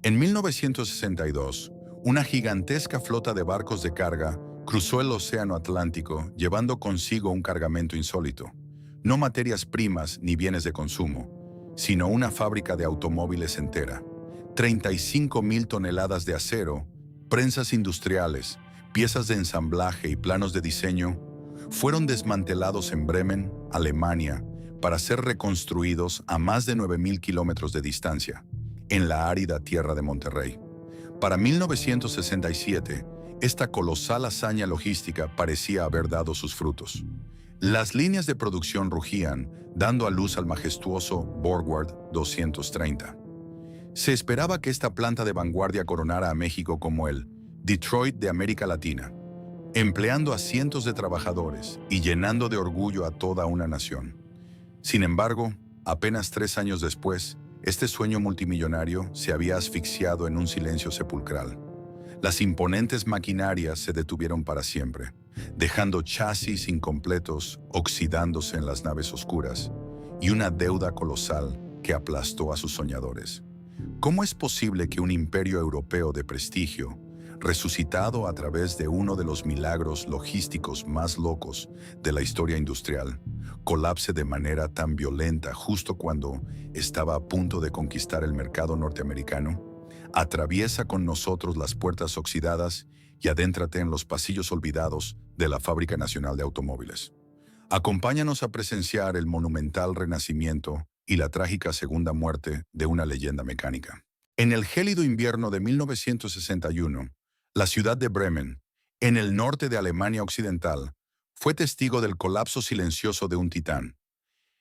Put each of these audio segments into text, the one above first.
En 1962, una gigantesca flota de barcos de carga cruzó el Océano Atlántico llevando consigo un cargamento insólito. No materias primas ni bienes de consumo, sino una fábrica de automóviles entera. 35.000 toneladas de acero, prensas industriales, piezas de ensamblaje y planos de diseño fueron desmantelados en Bremen, Alemania, para ser reconstruidos a más de 9.000 kilómetros de distancia, en la árida tierra de Monterrey. Para 1967, esta colosal hazaña logística parecía haber dado sus frutos. Las líneas de producción rugían, dando a luz al majestuoso Borgward 230. Se esperaba que esta planta de vanguardia coronara a México como el Detroit de América Latina, empleando a cientos de trabajadores y llenando de orgullo a toda una nación. Sin embargo, apenas 3 años después, este sueño multimillonario se había asfixiado en un silencio sepulcral. Las imponentes maquinarias se detuvieron para siempre, dejando chasis incompletos oxidándose en las naves oscuras y una deuda colosal que aplastó a sus soñadores. ¿Cómo es posible que un imperio europeo de prestigio, resucitado a través de uno de los milagros logísticos más locos de la historia industrial, colapse de manera tan violenta justo cuando estaba a punto de conquistar el mercado norteamericano? Atraviesa con nosotros las puertas oxidadas y adéntrate en los pasillos olvidados de la Fábrica Nacional de Automóviles. Acompáñanos a presenciar el monumental renacimiento y la trágica segunda muerte de una leyenda mecánica. En el gélido invierno de 1961, la ciudad de Bremen, en el norte de Alemania Occidental, fue testigo del colapso silencioso de un titán.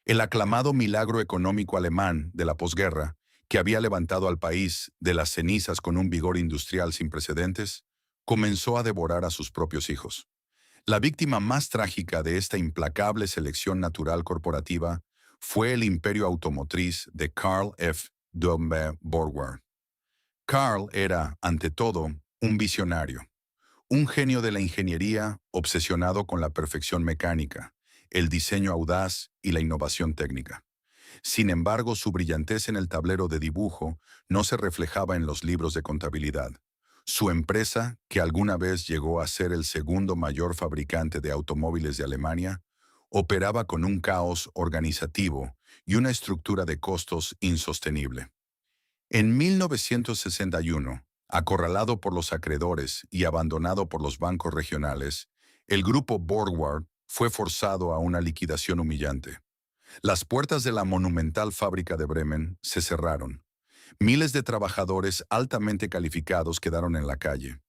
El aclamado milagro económico alemán de la posguerra, que había levantado al país de las cenizas con un vigor industrial sin precedentes, comenzó a devorar a sus propios hijos. La víctima más trágica de esta implacable selección natural corporativa fue el imperio automotriz de Carl F. W. Borgward. Carl era, ante todo, un visionario, un genio de la ingeniería obsesionado con la perfección mecánica, el diseño audaz y la innovación técnica. Sin embargo, su brillantez en el tablero de dibujo no se reflejaba en los libros de contabilidad. Su empresa, que alguna vez llegó a ser el segundo mayor fabricante de automóviles de Alemania, operaba con un caos organizativo y una estructura de costos insostenible. En 1961, acorralado por los acreedores y abandonado por los bancos regionales, el grupo Borgward fue forzado a una liquidación humillante. Las puertas de la monumental fábrica de Bremen se cerraron. Miles de trabajadores altamente calificados quedaron en la calle,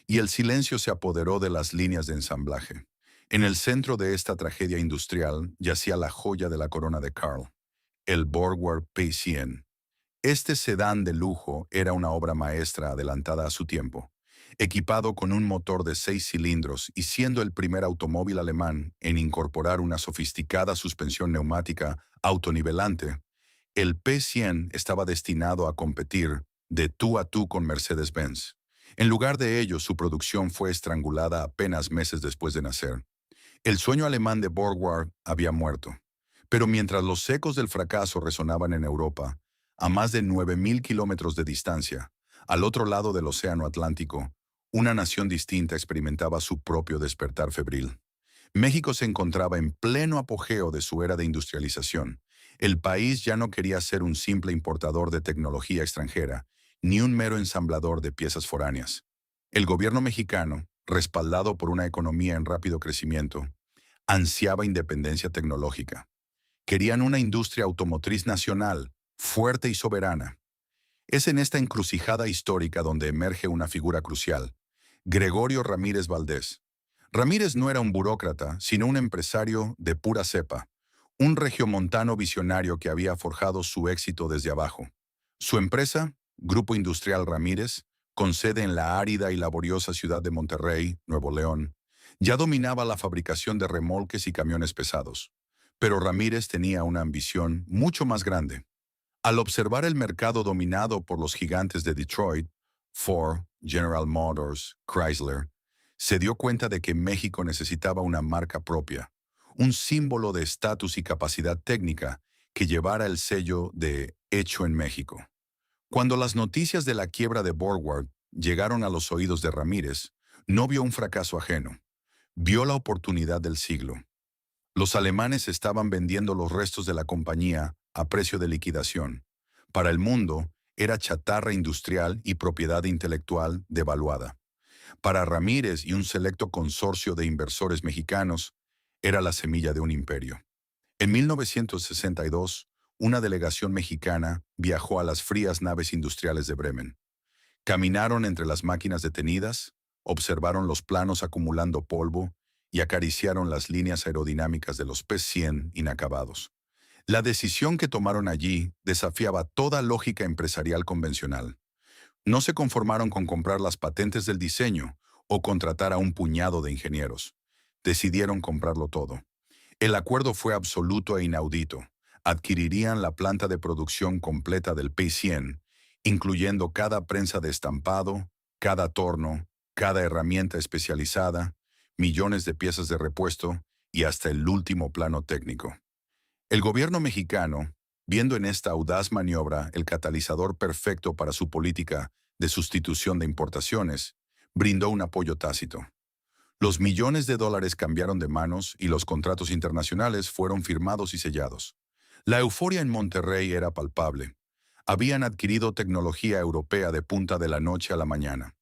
y el silencio se apoderó de las líneas de ensamblaje. En el centro de esta tragedia industrial yacía la joya de la corona de Carl, el Borgward P100. Este sedán de lujo era una obra maestra adelantada a su tiempo. Equipado con un motor de 6 cilindros y siendo el primer automóvil alemán en incorporar una sofisticada suspensión neumática autonivelante, el P100 estaba destinado a competir de tú a tú con Mercedes-Benz. En lugar de ello, su producción fue estrangulada apenas meses después de nacer. El sueño alemán de Borgward había muerto. Pero mientras los ecos del fracaso resonaban en Europa, a más de 9.000 kilómetros de distancia, al otro lado del Océano Atlántico, una nación distinta experimentaba su propio despertar febril. México se encontraba en pleno apogeo de su era de industrialización. El país ya no quería ser un simple importador de tecnología extranjera, ni un mero ensamblador de piezas foráneas. El gobierno mexicano, respaldado por una economía en rápido crecimiento, ansiaba independencia tecnológica. Querían una industria automotriz nacional, fuerte y soberana. Es en esta encrucijada histórica donde emerge una figura crucial, Gregorio Ramírez Valdés. Ramírez no era un burócrata, sino un empresario de pura cepa, un regiomontano visionario que había forjado su éxito desde abajo. Su empresa, Grupo Industrial Ramírez, con sede en la árida y laboriosa ciudad de Monterrey, Nuevo León, ya dominaba la fabricación de remolques y camiones pesados. Pero Ramírez tenía una ambición mucho más grande. Al observar el mercado dominado por los gigantes de Detroit, Ford, General Motors, Chrysler, se dio cuenta de que México necesitaba una marca propia, un símbolo de estatus y capacidad técnica que llevara el sello de Hecho en México. Cuando las noticias de la quiebra de Borgward llegaron a los oídos de Ramírez, no vio un fracaso ajeno, vio la oportunidad del siglo. Los alemanes estaban vendiendo los restos de la compañía a precio de liquidación. Para el mundo, era chatarra industrial y propiedad intelectual devaluada. Para Ramírez y un selecto consorcio de inversores mexicanos, era la semilla de un imperio. En 1962, una delegación mexicana viajó a las frías naves industriales de Bremen. Caminaron entre las máquinas detenidas, observaron los planos acumulando polvo y acariciaron las líneas aerodinámicas de los P-100 inacabados. La decisión que tomaron allí desafiaba toda lógica empresarial convencional. No se conformaron con comprar las patentes del diseño o contratar a un puñado de ingenieros. Decidieron comprarlo todo. El acuerdo fue absoluto e inaudito. Adquirirían la planta de producción completa del P-100, incluyendo cada prensa de estampado, cada torno, cada herramienta especializada, millones de piezas de repuesto y hasta el último plano técnico. El gobierno mexicano, viendo en esta audaz maniobra el catalizador perfecto para su política de sustitución de importaciones, brindó un apoyo tácito. Los millones de dólares cambiaron de manos y los contratos internacionales fueron firmados y sellados. La euforia en Monterrey era palpable. Habían adquirido tecnología europea de punta de la noche a la mañana.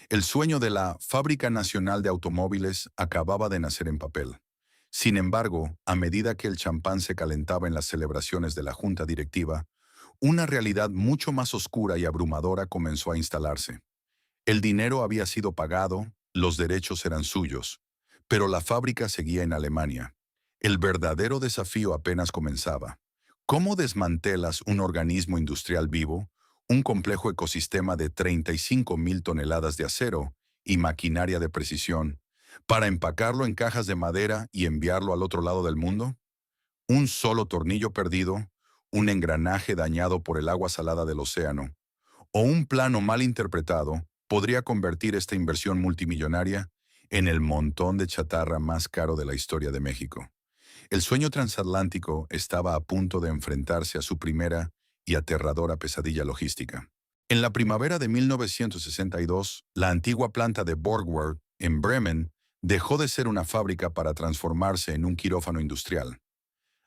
El sueño de la Fábrica Nacional de Automóviles acababa de nacer en papel. Sin embargo, a medida que el champán se calentaba en las celebraciones de la junta directiva, una realidad mucho más oscura y abrumadora comenzó a instalarse. El dinero había sido pagado, los derechos eran suyos, pero la fábrica seguía en Alemania. El verdadero desafío apenas comenzaba. ¿Cómo desmantelas un organismo industrial vivo, un complejo ecosistema de 35,000 toneladas de acero y maquinaria de precisión, para empacarlo en cajas de madera y enviarlo al otro lado del mundo? Un solo tornillo perdido, un engranaje dañado por el agua salada del océano, o un plano mal interpretado podría convertir esta inversión multimillonaria en el montón de chatarra más caro de la historia de México. El sueño transatlántico estaba a punto de enfrentarse a su primera y aterradora pesadilla logística. En la primavera de 1962, la antigua planta de Borgward, en Bremen, dejó de ser una fábrica para transformarse en un quirófano industrial.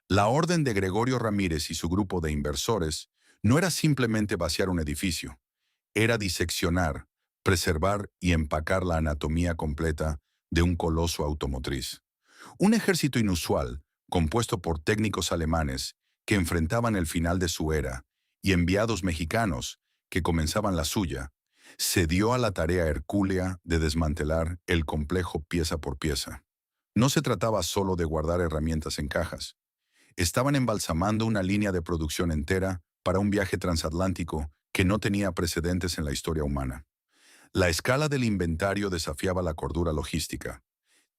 La orden de Gregorio Ramírez y su grupo de inversores no era simplemente vaciar un edificio, era diseccionar, preservar y empacar la anatomía completa de un coloso automotriz. Un ejército inusual, compuesto por técnicos alemanes que enfrentaban el final de su era y enviados mexicanos que comenzaban la suya, se dio a la tarea hercúlea de desmantelar el complejo pieza por pieza. No se trataba solo de guardar herramientas en cajas. Estaban embalsamando una línea de producción entera para un viaje transatlántico que no tenía precedentes en la historia humana. La escala del inventario desafiaba la cordura logística.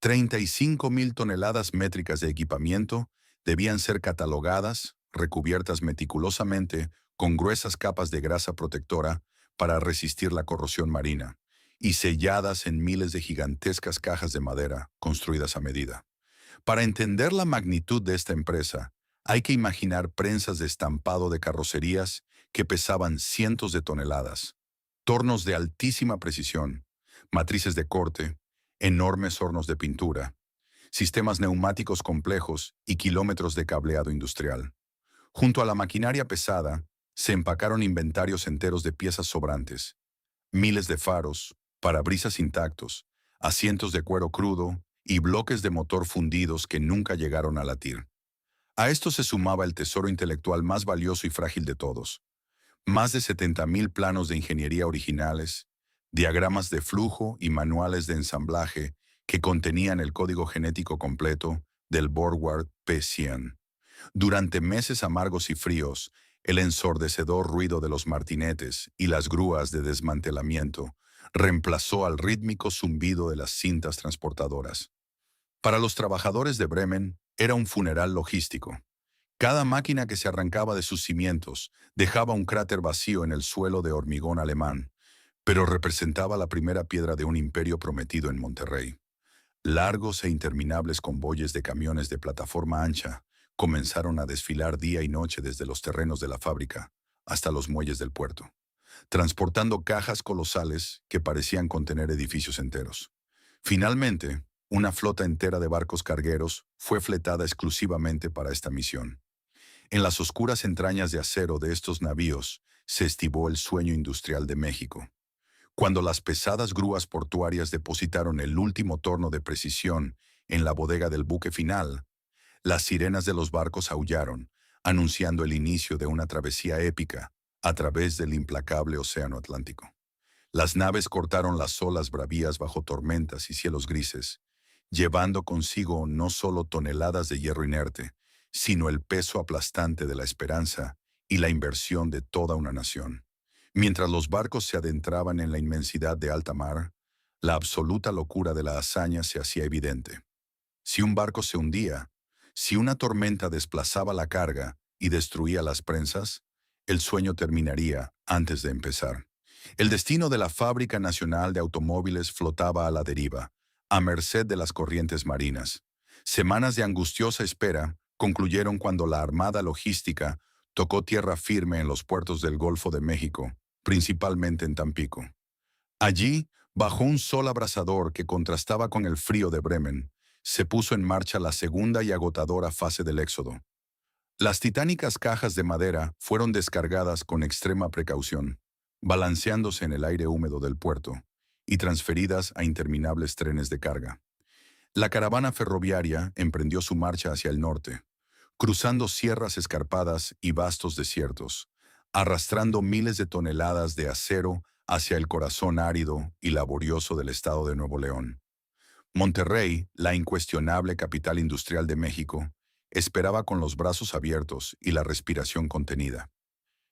35,000 toneladas métricas de equipamiento debían ser catalogadas, recubiertas meticulosamente con gruesas capas de grasa protectora para resistir la corrosión marina, y selladas en miles de gigantescas cajas de madera construidas a medida. Para entender la magnitud de esta empresa, hay que imaginar prensas de estampado de carrocerías que pesaban cientos de toneladas, tornos de altísima precisión, matrices de corte, enormes hornos de pintura, sistemas neumáticos complejos y kilómetros de cableado industrial. Junto a la maquinaria pesada, se empacaron inventarios enteros de piezas sobrantes, miles de faros, parabrisas intactos, asientos de cuero crudo y bloques de motor fundidos que nunca llegaron a latir. A esto se sumaba el tesoro intelectual más valioso y frágil de todos: más de 70,000 planos de ingeniería originales, diagramas de flujo y manuales de ensamblaje que contenían el código genético completo del Borgward P-100. Durante meses amargos y fríos, el ensordecedor ruido de los martinetes y las grúas de desmantelamiento reemplazó al rítmico zumbido de las cintas transportadoras. Para los trabajadores de Bremen era un funeral logístico. Cada máquina que se arrancaba de sus cimientos dejaba un cráter vacío en el suelo de hormigón alemán, pero representaba la primera piedra de un imperio prometido en Monterrey. Largos e interminables convoyes de camiones de plataforma ancha comenzaron a desfilar día y noche desde los terrenos de la fábrica hasta los muelles del puerto. transportando cajas colosales que parecían contener edificios enteros. Finalmente, una flota entera de barcos cargueros fue fletada exclusivamente para esta misión. En las oscuras entrañas de acero de estos navíos se estibó el sueño industrial de México. Cuando las pesadas grúas portuarias depositaron el último torno de precisión en la bodega del buque final, las sirenas de los barcos aullaron, anunciando el inicio de una travesía épica a través del implacable océano Atlántico. Las naves cortaron las olas bravías bajo tormentas y cielos grises, llevando consigo no solo toneladas de hierro inerte, sino el peso aplastante de la esperanza y la inversión de toda una nación. Mientras los barcos se adentraban en la inmensidad de alta mar, la absoluta locura de la hazaña se hacía evidente. Si un barco se hundía, si una tormenta desplazaba la carga y destruía las prensas, el sueño terminaría antes de empezar. El destino de la Fábrica Nacional de Automóviles flotaba a la deriva, a merced de las corrientes marinas. Semanas de angustiosa espera concluyeron cuando la Armada Logística tocó tierra firme en los puertos del Golfo de México, principalmente en Tampico. Allí, bajo un sol abrasador que contrastaba con el frío de Bremen, se puso en marcha la segunda y agotadora fase del éxodo. Las titánicas cajas de madera fueron descargadas con extrema precaución, balanceándose en el aire húmedo del puerto, y transferidas a interminables trenes de carga. La caravana ferroviaria emprendió su marcha hacia el norte, cruzando sierras escarpadas y vastos desiertos, arrastrando miles de toneladas de acero hacia el corazón árido y laborioso del estado de Nuevo León. Monterrey, la incuestionable capital industrial de México, esperaba con los brazos abiertos y la respiración contenida.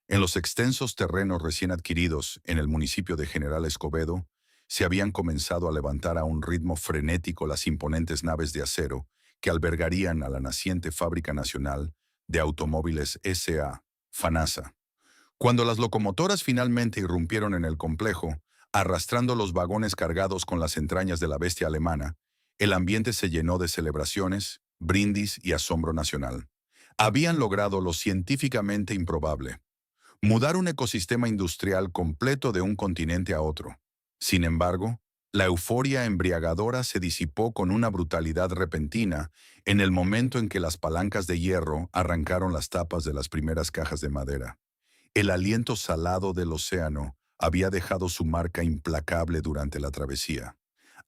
En los extensos terrenos recién adquiridos en el municipio de General Escobedo, se habían comenzado a levantar a un ritmo frenético las imponentes naves de acero que albergarían a la naciente Fábrica Nacional de Automóviles S.A., FANASA. Cuando las locomotoras finalmente irrumpieron en el complejo, arrastrando los vagones cargados con las entrañas de la bestia alemana, el ambiente se llenó de celebraciones, brindis y asombro nacional. Habían logrado lo científicamente improbable: mudar un ecosistema industrial completo de un continente a otro. Sin embargo, la euforia embriagadora se disipó con una brutalidad repentina en el momento en que las palancas de hierro arrancaron las tapas de las primeras cajas de madera. El aliento salado del océano había dejado su marca implacable durante la travesía.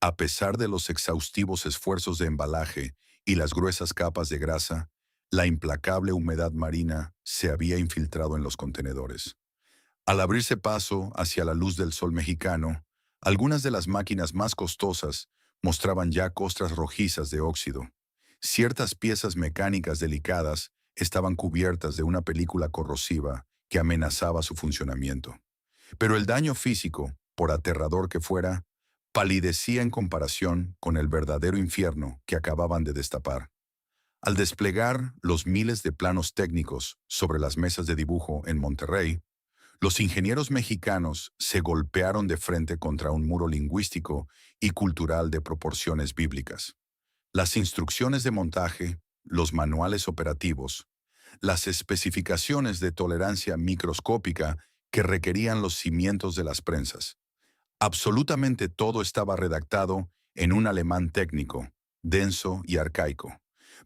A pesar de los exhaustivos esfuerzos de embalaje y las gruesas capas de grasa, la implacable humedad marina se había infiltrado en los contenedores. Al abrirse paso hacia la luz del sol mexicano, algunas de las máquinas más costosas mostraban ya costras rojizas de óxido. Ciertas piezas mecánicas delicadas estaban cubiertas de una película corrosiva que amenazaba su funcionamiento. Pero el daño físico, por aterrador que fuera, palidecía en comparación con el verdadero infierno que acababan de destapar. Al desplegar los miles de planos técnicos sobre las mesas de dibujo en Monterrey, los ingenieros mexicanos se golpearon de frente contra un muro lingüístico y cultural de proporciones bíblicas. Las instrucciones de montaje, los manuales operativos, las especificaciones de tolerancia microscópica que requerían los cimientos de las prensas. Absolutamente todo estaba redactado en un alemán técnico, denso y arcaico.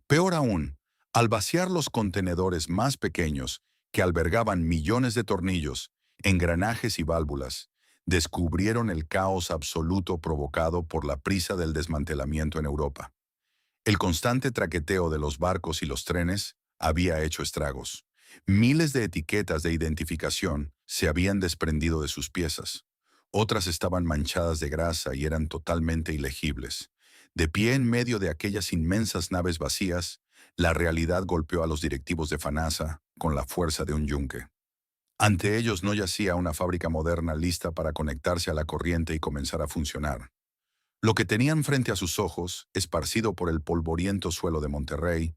Peor aún, al vaciar los contenedores más pequeños, que albergaban millones de tornillos, engranajes y válvulas, descubrieron el caos absoluto provocado por la prisa del desmantelamiento en Europa. El constante traqueteo de los barcos y los trenes había hecho estragos. Miles de etiquetas de identificación se habían desprendido de sus piezas. Otras estaban manchadas de grasa y eran totalmente ilegibles. De pie en medio de aquellas inmensas naves vacías, la realidad golpeó a los directivos de FANASA con la fuerza de un yunque. Ante ellos no yacía una fábrica moderna lista para conectarse a la corriente y comenzar a funcionar. Lo que tenían frente a sus ojos, esparcido por el polvoriento suelo de Monterrey,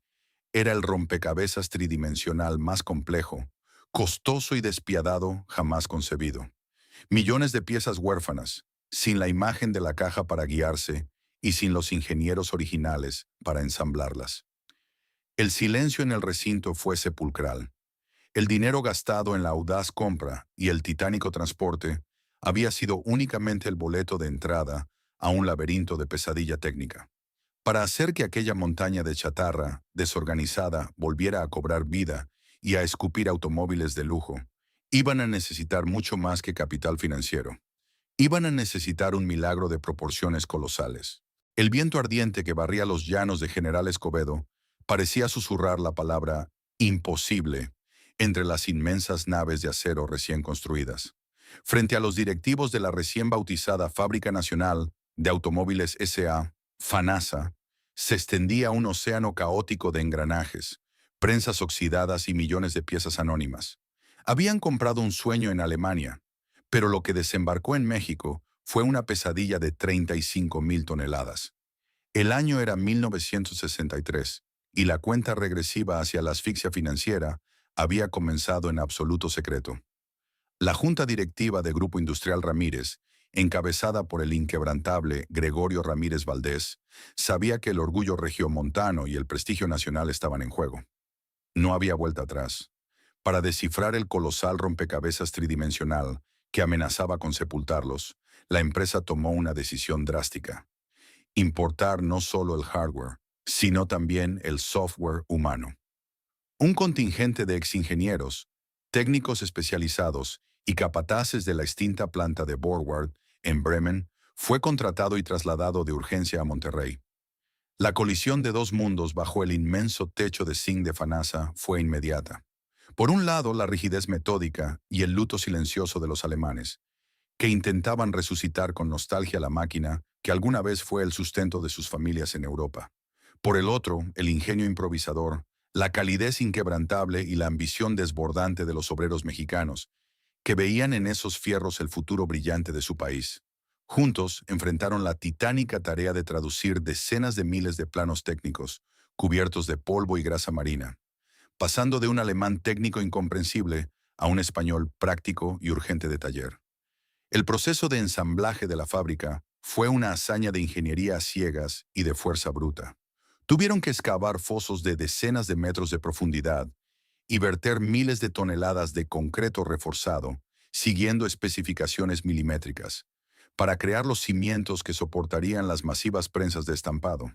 era el rompecabezas tridimensional más complejo, costoso y despiadado jamás concebido. Millones de piezas huérfanas, sin la imagen de la caja para guiarse y sin los ingenieros originales para ensamblarlas. El silencio en el recinto fue sepulcral. El dinero gastado en la audaz compra y el titánico transporte había sido únicamente el boleto de entrada a un laberinto de pesadilla técnica. Para hacer que aquella montaña de chatarra desorganizada volviera a cobrar vida y a escupir automóviles de lujo, iban a necesitar mucho más que capital financiero. Iban a necesitar un milagro de proporciones colosales. El viento ardiente que barría los llanos de General Escobedo parecía susurrar la palabra imposible entre las inmensas naves de acero recién construidas. Frente a los directivos de la recién bautizada Fábrica Nacional de Automóviles S.A., FANASA, se extendía un océano caótico de engranajes, prensas oxidadas y millones de piezas anónimas. Habían comprado un sueño en Alemania, pero lo que desembarcó en México fue una pesadilla de 35.000 toneladas. El año era 1963 y la cuenta regresiva hacia la asfixia financiera había comenzado en absoluto secreto. La junta directiva de Grupo Industrial Ramírez, encabezada por el inquebrantable Gregorio Ramírez Valdés, sabía que el orgullo regiomontano y el prestigio nacional estaban en juego. No había vuelta atrás. Para descifrar el colosal rompecabezas tridimensional que amenazaba con sepultarlos, la empresa tomó una decisión drástica: importar no solo el hardware, sino también el software humano. Un contingente de exingenieros, técnicos especializados y capataces de la extinta planta de Borgward, en Bremen, fue contratado y trasladado de urgencia a Monterrey. La colisión de dos mundos bajo el inmenso techo de zinc de FANASA fue inmediata. Por un lado, la rigidez metódica y el luto silencioso de los alemanes, que intentaban resucitar con nostalgia la máquina que alguna vez fue el sustento de sus familias en Europa. Por el otro, el ingenio improvisador, la calidez inquebrantable y la ambición desbordante de los obreros mexicanos, que veían en esos fierros el futuro brillante de su país. Juntos enfrentaron la titánica tarea de traducir decenas de miles de planos técnicos, cubiertos de polvo y grasa marina, pasando de un alemán técnico incomprensible a un español práctico y urgente de taller. El proceso de ensamblaje de la fábrica fue una hazaña de ingeniería a ciegas y de fuerza bruta. Tuvieron que excavar fosos de decenas de metros de profundidad y verter miles de toneladas de concreto reforzado, siguiendo especificaciones milimétricas, para crear los cimientos que soportarían las masivas prensas de estampado.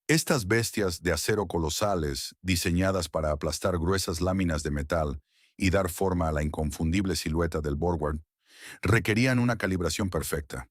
Estas bestias de acero colosales, diseñadas para aplastar gruesas láminas de metal y dar forma a la inconfundible silueta del Borgward, requerían una calibración perfecta.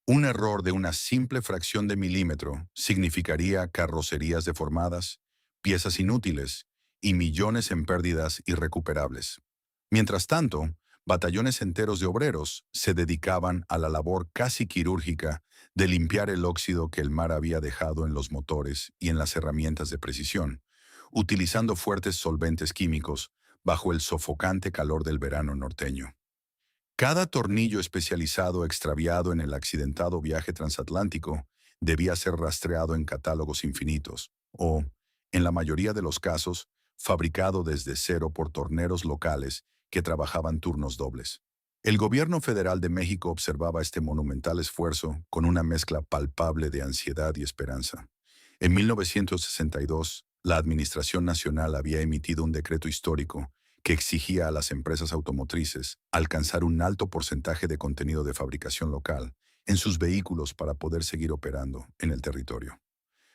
Un error de una simple fracción de milímetro significaría carrocerías deformadas, piezas inútiles y millones en pérdidas irrecuperables. Mientras tanto, batallones enteros de obreros se dedicaban a la labor casi quirúrgica de limpiar el óxido que el mar había dejado en los motores y en las herramientas de precisión, utilizando fuertes solventes químicos bajo el sofocante calor del verano norteño. Cada tornillo especializado extraviado en el accidentado viaje transatlántico debía ser rastreado en catálogos infinitos, o, en la mayoría de los casos, fabricado desde cero por torneros locales que trabajaban turnos dobles. El gobierno federal de México observaba este monumental esfuerzo con una mezcla palpable de ansiedad y esperanza. En 1962, la Administración Nacional había emitido un decreto histórico que exigía a las empresas automotrices alcanzar un alto porcentaje de contenido de fabricación local en sus vehículos para poder seguir operando en el territorio.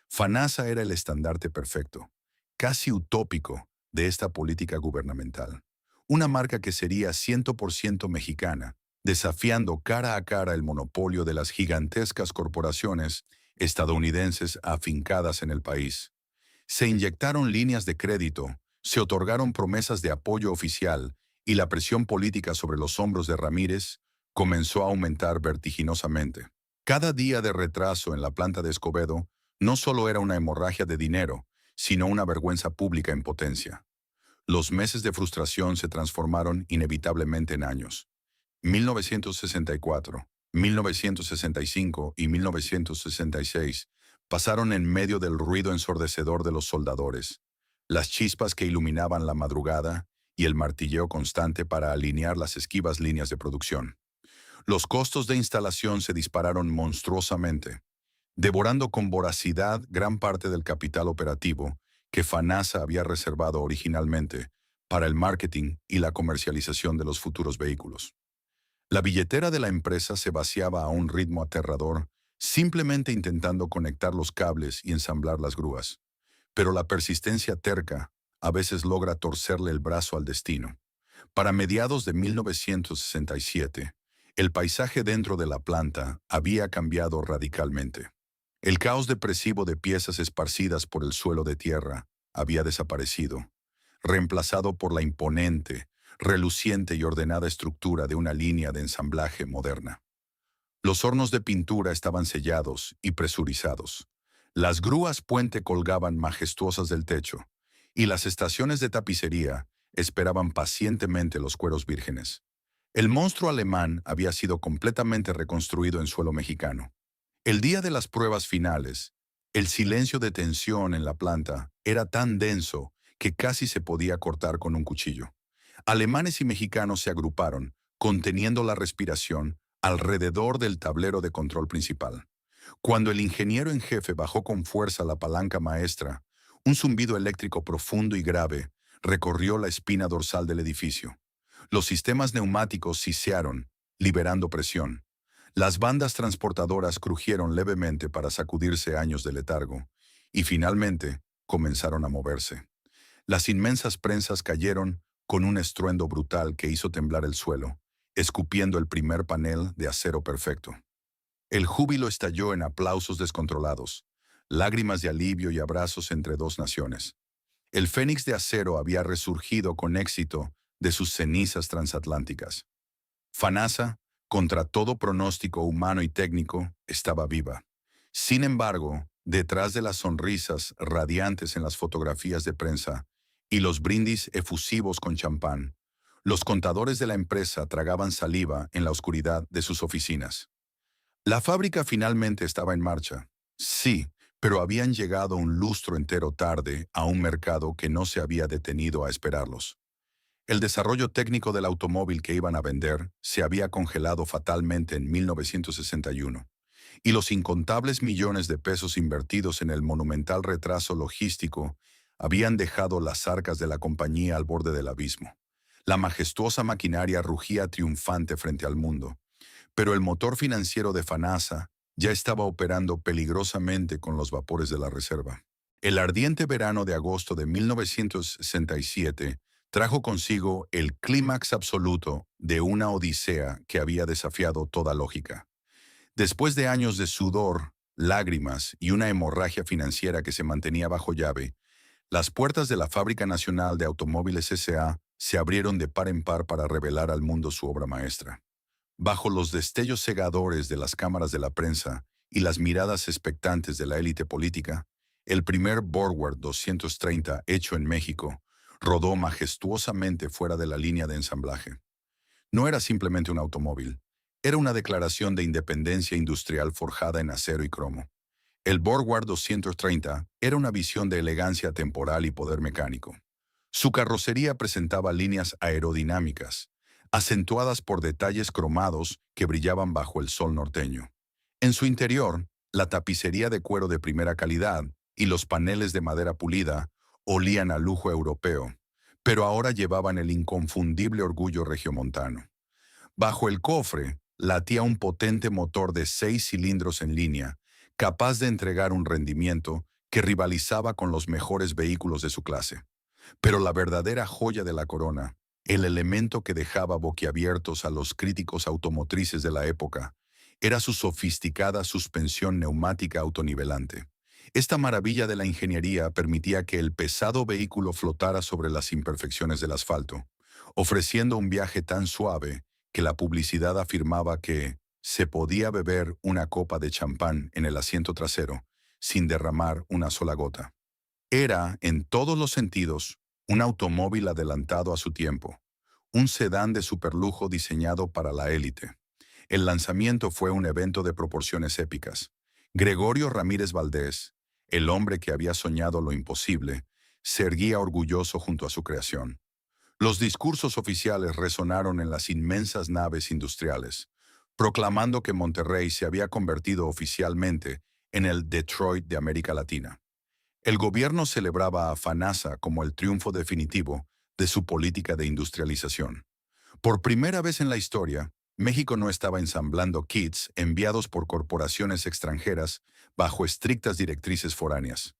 FANASA era el estandarte perfecto, casi utópico, de esta política gubernamental. Una marca que sería 100% mexicana, desafiando cara a cara el monopolio de las gigantescas corporaciones estadounidenses afincadas en el país. Se inyectaron líneas de crédito, se otorgaron promesas de apoyo oficial y la presión política sobre los hombros de Ramírez comenzó a aumentar vertiginosamente. Cada día de retraso en la planta de Escobedo no solo era una hemorragia de dinero, sino una vergüenza pública en potencia. Los meses de frustración se transformaron inevitablemente en años. 1964, 1965 y 1966 pasaron en medio del ruido ensordecedor de los soldadores, las chispas que iluminaban la madrugada y el martilleo constante para alinear las esquivas líneas de producción. Los costos de instalación se dispararon monstruosamente, devorando con voracidad gran parte del capital operativo que FANASA había reservado originalmente para el marketing y la comercialización de los futuros vehículos. La billetera de la empresa se vaciaba a un ritmo aterrador, simplemente intentando conectar los cables y ensamblar las grúas. Pero la persistencia terca a veces logra torcerle el brazo al destino. Para mediados de 1967, el paisaje dentro de la planta había cambiado radicalmente. El caos depresivo de piezas esparcidas por el suelo de tierra había desaparecido, reemplazado por la imponente, reluciente y ordenada estructura de una línea de ensamblaje moderna. Los hornos de pintura estaban sellados y presurizados. Las grúas puente colgaban majestuosas del techo, y las estaciones de tapicería esperaban pacientemente los cueros vírgenes. El monstruo alemán había sido completamente reconstruido en suelo mexicano. El día de las pruebas finales, el silencio de tensión en la planta era tan denso que casi se podía cortar con un cuchillo. Alemanes y mexicanos se agruparon, conteniendo la respiración, alrededor del tablero de control principal. Cuando el ingeniero en jefe bajó con fuerza la palanca maestra, un zumbido eléctrico profundo y grave recorrió la espina dorsal del edificio. Los sistemas neumáticos sisearon, liberando presión. Las bandas transportadoras crujieron levemente para sacudirse años de letargo, y finalmente comenzaron a moverse. Las inmensas prensas cayeron con un estruendo brutal que hizo temblar el suelo, escupiendo el primer panel de acero perfecto. El júbilo estalló en aplausos descontrolados, lágrimas de alivio y abrazos entre dos naciones. El Fénix de acero había resurgido con éxito de sus cenizas transatlánticas. FANASA, contra todo pronóstico humano y técnico, estaba viva. Sin embargo, detrás de las sonrisas radiantes en las fotografías de prensa y los brindis efusivos con champán, los contadores de la empresa tragaban saliva en la oscuridad de sus oficinas. La fábrica finalmente estaba en marcha. Sí, pero habían llegado un lustro entero tarde a un mercado que no se había detenido a esperarlos. El desarrollo técnico del automóvil que iban a vender se había congelado fatalmente en 1961, y los incontables millones de pesos invertidos en el monumental retraso logístico habían dejado las arcas de la compañía al borde del abismo. La majestuosa maquinaria rugía triunfante frente al mundo, pero el motor financiero de FANASA ya estaba operando peligrosamente con los vapores de la reserva. El ardiente verano de agosto de 1967 trajo consigo el clímax absoluto de una odisea que había desafiado toda lógica. Después de años de sudor, lágrimas y una hemorragia financiera que se mantenía bajo llave, las puertas de la Fábrica Nacional de Automóviles S.A. se abrieron de par en par para revelar al mundo su obra maestra. Bajo los destellos cegadores de las cámaras de la prensa y las miradas expectantes de la élite política, el primer Borgward 230 hecho en México rodó majestuosamente fuera de la línea de ensamblaje. No era simplemente un automóvil, era una declaración de independencia industrial forjada en acero y cromo. El Borgward 230 era una visión de elegancia temporal y poder mecánico. Su carrocería presentaba líneas aerodinámicas, acentuadas por detalles cromados que brillaban bajo el sol norteño. En su interior, la tapicería de cuero de primera calidad y los paneles de madera pulida olían a lujo europeo, pero ahora llevaban el inconfundible orgullo regiomontano. Bajo el cofre latía un potente motor de 6 cilindros en línea, capaz de entregar un rendimiento que rivalizaba con los mejores vehículos de su clase. Pero la verdadera joya de la corona, el elemento que dejaba boquiabiertos a los críticos automotrices de la época, era su sofisticada suspensión neumática autonivelante. Esta maravilla de la ingeniería permitía que el pesado vehículo flotara sobre las imperfecciones del asfalto, ofreciendo un viaje tan suave que la publicidad afirmaba que se podía beber una copa de champán en el asiento trasero sin derramar una sola gota. Era, en todos los sentidos, un automóvil adelantado a su tiempo, un sedán de superlujo diseñado para la élite. El lanzamiento fue un evento de proporciones épicas. Gregorio Ramírez Valdés, el hombre que había soñado lo imposible, se erguía orgulloso junto a su creación. Los discursos oficiales resonaron en las inmensas naves industriales, proclamando que Monterrey se había convertido oficialmente en el Detroit de América Latina. El gobierno celebraba a FANASA como el triunfo definitivo de su política de industrialización. Por primera vez en la historia, México no estaba ensamblando kits enviados por corporaciones extranjeras bajo estrictas directrices foráneas.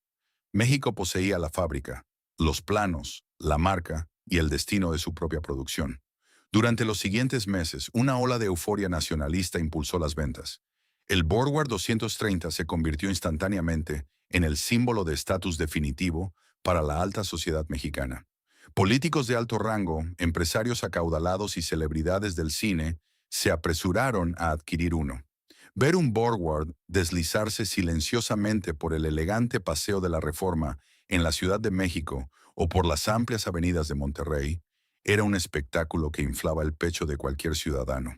México poseía la fábrica, los planos, la marca y el destino de su propia producción. Durante los siguientes meses, una ola de euforia nacionalista impulsó las ventas. El Borgward 230 se convirtió instantáneamente en el símbolo de estatus definitivo para la alta sociedad mexicana. Políticos de alto rango, empresarios acaudalados y celebridades del cine se apresuraron a adquirir uno. Ver un Borgward deslizarse silenciosamente por el elegante Paseo de la Reforma en la Ciudad de México o por las amplias avenidas de Monterrey era un espectáculo que inflaba el pecho de cualquier ciudadano.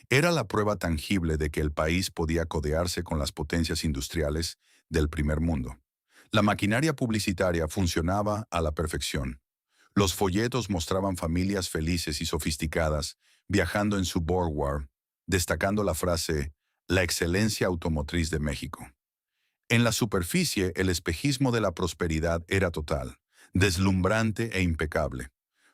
Era la prueba tangible de que el país podía codearse con las potencias industriales del primer mundo. La maquinaria publicitaria funcionaba a la perfección. Los folletos mostraban familias felices y sofisticadas viajando en su Borgward, destacando la frase «La excelencia automotriz de México». En la superficie, el espejismo de la prosperidad era total, deslumbrante e impecable.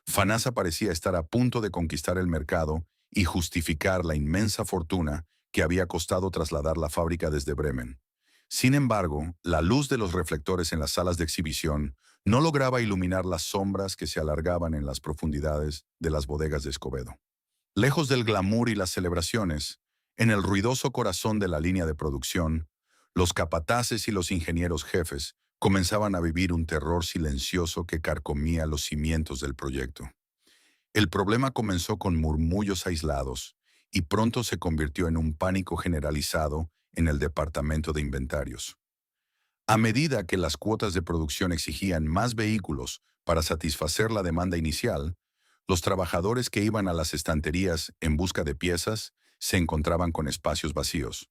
FANASA parecía estar a punto de conquistar el mercado y justificar la inmensa fortuna que había costado trasladar la fábrica desde Bremen. Sin embargo, la luz de los reflectores en las salas de exhibición no lograba iluminar las sombras que se alargaban en las profundidades de las bodegas de Escobedo. Lejos del glamour y las celebraciones, en el ruidoso corazón de la línea de producción, los capataces y los ingenieros jefes comenzaban a vivir un terror silencioso que carcomía los cimientos del proyecto. El problema comenzó con murmullos aislados y pronto se convirtió en un pánico generalizado en el departamento de inventarios. A medida que las cuotas de producción exigían más vehículos para satisfacer la demanda inicial, los trabajadores que iban a las estanterías en busca de piezas se encontraban con espacios vacíos.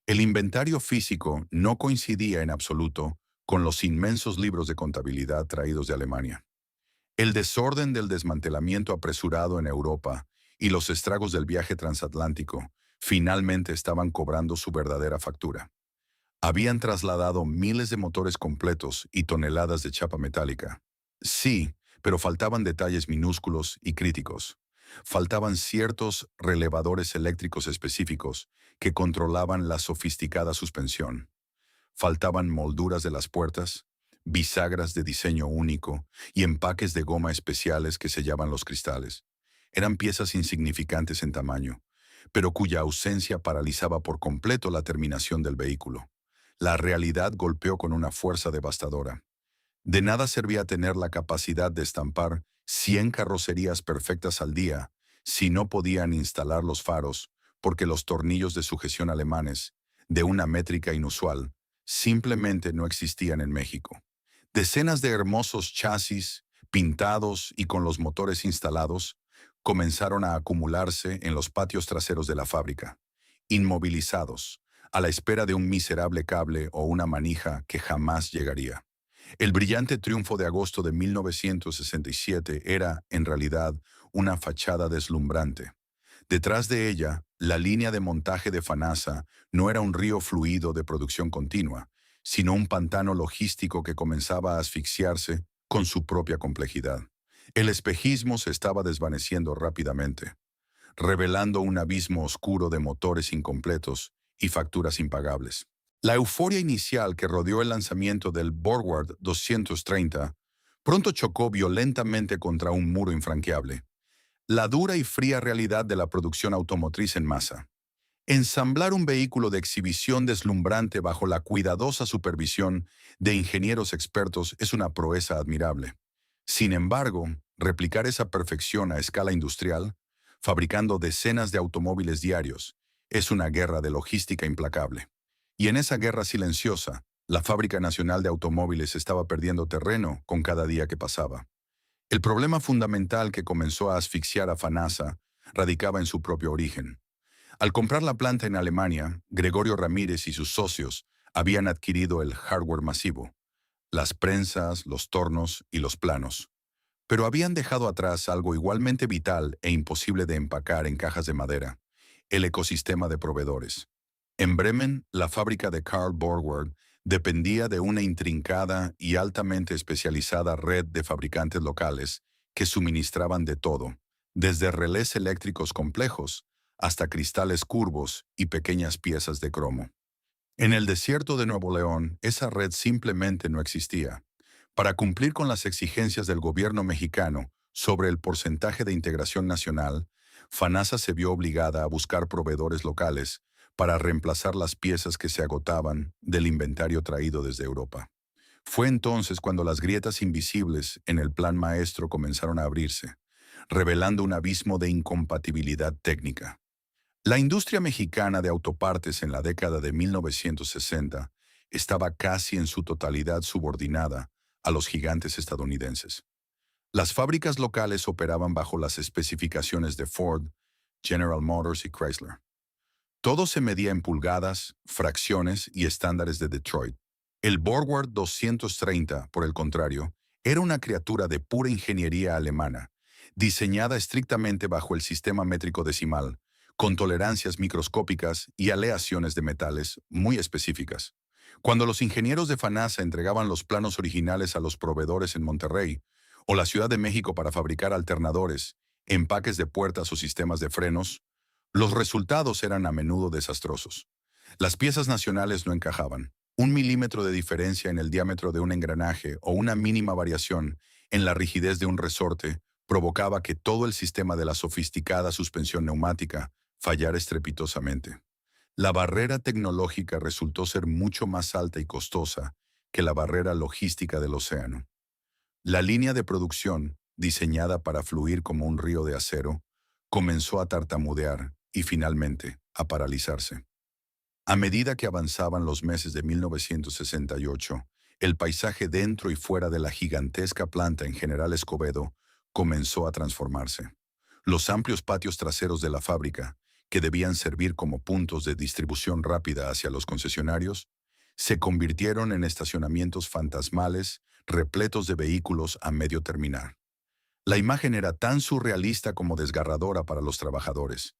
El inventario físico no coincidía en absoluto con los inmensos libros de contabilidad traídos de Alemania. El desorden del desmantelamiento apresurado en Europa y los estragos del viaje transatlántico finalmente estaban cobrando su verdadera factura. Habían trasladado miles de motores completos y toneladas de chapa metálica. Sí, pero faltaban detalles minúsculos y críticos. Faltaban ciertos relevadores eléctricos específicos que controlaban la sofisticada suspensión. Faltaban molduras de las puertas, bisagras de diseño único y empaques de goma especiales que sellaban los cristales. Eran piezas insignificantes en tamaño, pero cuya ausencia paralizaba por completo la terminación del vehículo. La realidad golpeó con una fuerza devastadora. De nada servía tener la capacidad de estampar 100 carrocerías perfectas al día si no podían instalar los faros, porque los tornillos de sujeción alemanes, de una métrica inusual, simplemente no existían en México. Decenas de hermosos chasis, pintados y con los motores instalados, comenzaron a acumularse en los patios traseros de la fábrica, inmovilizados, a la espera de un miserable cable o una manija que jamás llegaría. El brillante triunfo de agosto de 1967 era, en realidad, una fachada deslumbrante. Detrás de ella, la línea de montaje de FANASA no era un río fluido de producción continua, sino un pantano logístico que comenzaba a asfixiarse con su propia complejidad. El espejismo se estaba desvaneciendo rápidamente, revelando un abismo oscuro de motores incompletos y facturas impagables. La euforia inicial que rodeó el lanzamiento del Borgward 230 pronto chocó violentamente contra un muro infranqueable: la dura y fría realidad de la producción automotriz en masa. Ensamblar un vehículo de exhibición deslumbrante bajo la cuidadosa supervisión de ingenieros expertos es una proeza admirable. Sin embargo, replicar esa perfección a escala industrial, fabricando decenas de automóviles diarios, es una guerra de logística implacable. Y en esa guerra silenciosa, la Fábrica Nacional de Automóviles estaba perdiendo terreno con cada día que pasaba. El problema fundamental que comenzó a asfixiar a FANASA radicaba en su propio origen. Al comprar la planta en Alemania, Gregorio Ramírez y sus socios habían adquirido el hardware masivo, las prensas, los tornos y los planos. Pero habían dejado atrás algo igualmente vital e imposible de empacar en cajas de madera: el ecosistema de proveedores. En Bremen, la fábrica de Karl Borgward dependía de una intrincada y altamente especializada red de fabricantes locales que suministraban de todo, desde relés eléctricos complejos hasta cristales curvos y pequeñas piezas de cromo. En el desierto de Nuevo León, esa red simplemente no existía. Para cumplir con las exigencias del gobierno mexicano sobre el porcentaje de integración nacional, FANASA se vio obligada a buscar proveedores locales para reemplazar las piezas que se agotaban del inventario traído desde Europa. Fue entonces cuando las grietas invisibles en el plan maestro comenzaron a abrirse, revelando un abismo de incompatibilidad técnica. La industria mexicana de autopartes en la década de 1960 estaba casi en su totalidad subordinada a los gigantes estadounidenses. Las fábricas locales operaban bajo las especificaciones de Ford, General Motors y Chrysler. Todo se medía en pulgadas, fracciones y estándares de Detroit. El Borgward 230, por el contrario, era una criatura de pura ingeniería alemana, diseñada estrictamente bajo el sistema métrico decimal, con tolerancias microscópicas y aleaciones de metales muy específicas. Cuando los ingenieros de FANASA entregaban los planos originales a los proveedores en Monterrey o la Ciudad de México para fabricar alternadores, empaques de puertas o sistemas de frenos, los resultados eran a menudo desastrosos. Las piezas nacionales no encajaban. Un milímetro de diferencia en el diámetro de un engranaje o una mínima variación en la rigidez de un resorte provocaba que todo el sistema de la sofisticada suspensión neumática fallara estrepitosamente. La barrera tecnológica resultó ser mucho más alta y costosa que la barrera logística del océano. La línea de producción, diseñada para fluir como un río de acero, comenzó a tartamudear y finalmente a paralizarse. A medida que avanzaban los meses de 1968, el paisaje dentro y fuera de la gigantesca planta en General Escobedo comenzó a transformarse. Los amplios patios traseros de la fábrica, que debían servir como puntos de distribución rápida hacia los concesionarios, se convirtieron en estacionamientos fantasmales repletos de vehículos a medio terminar. La imagen era tan surrealista como desgarradora para los trabajadores.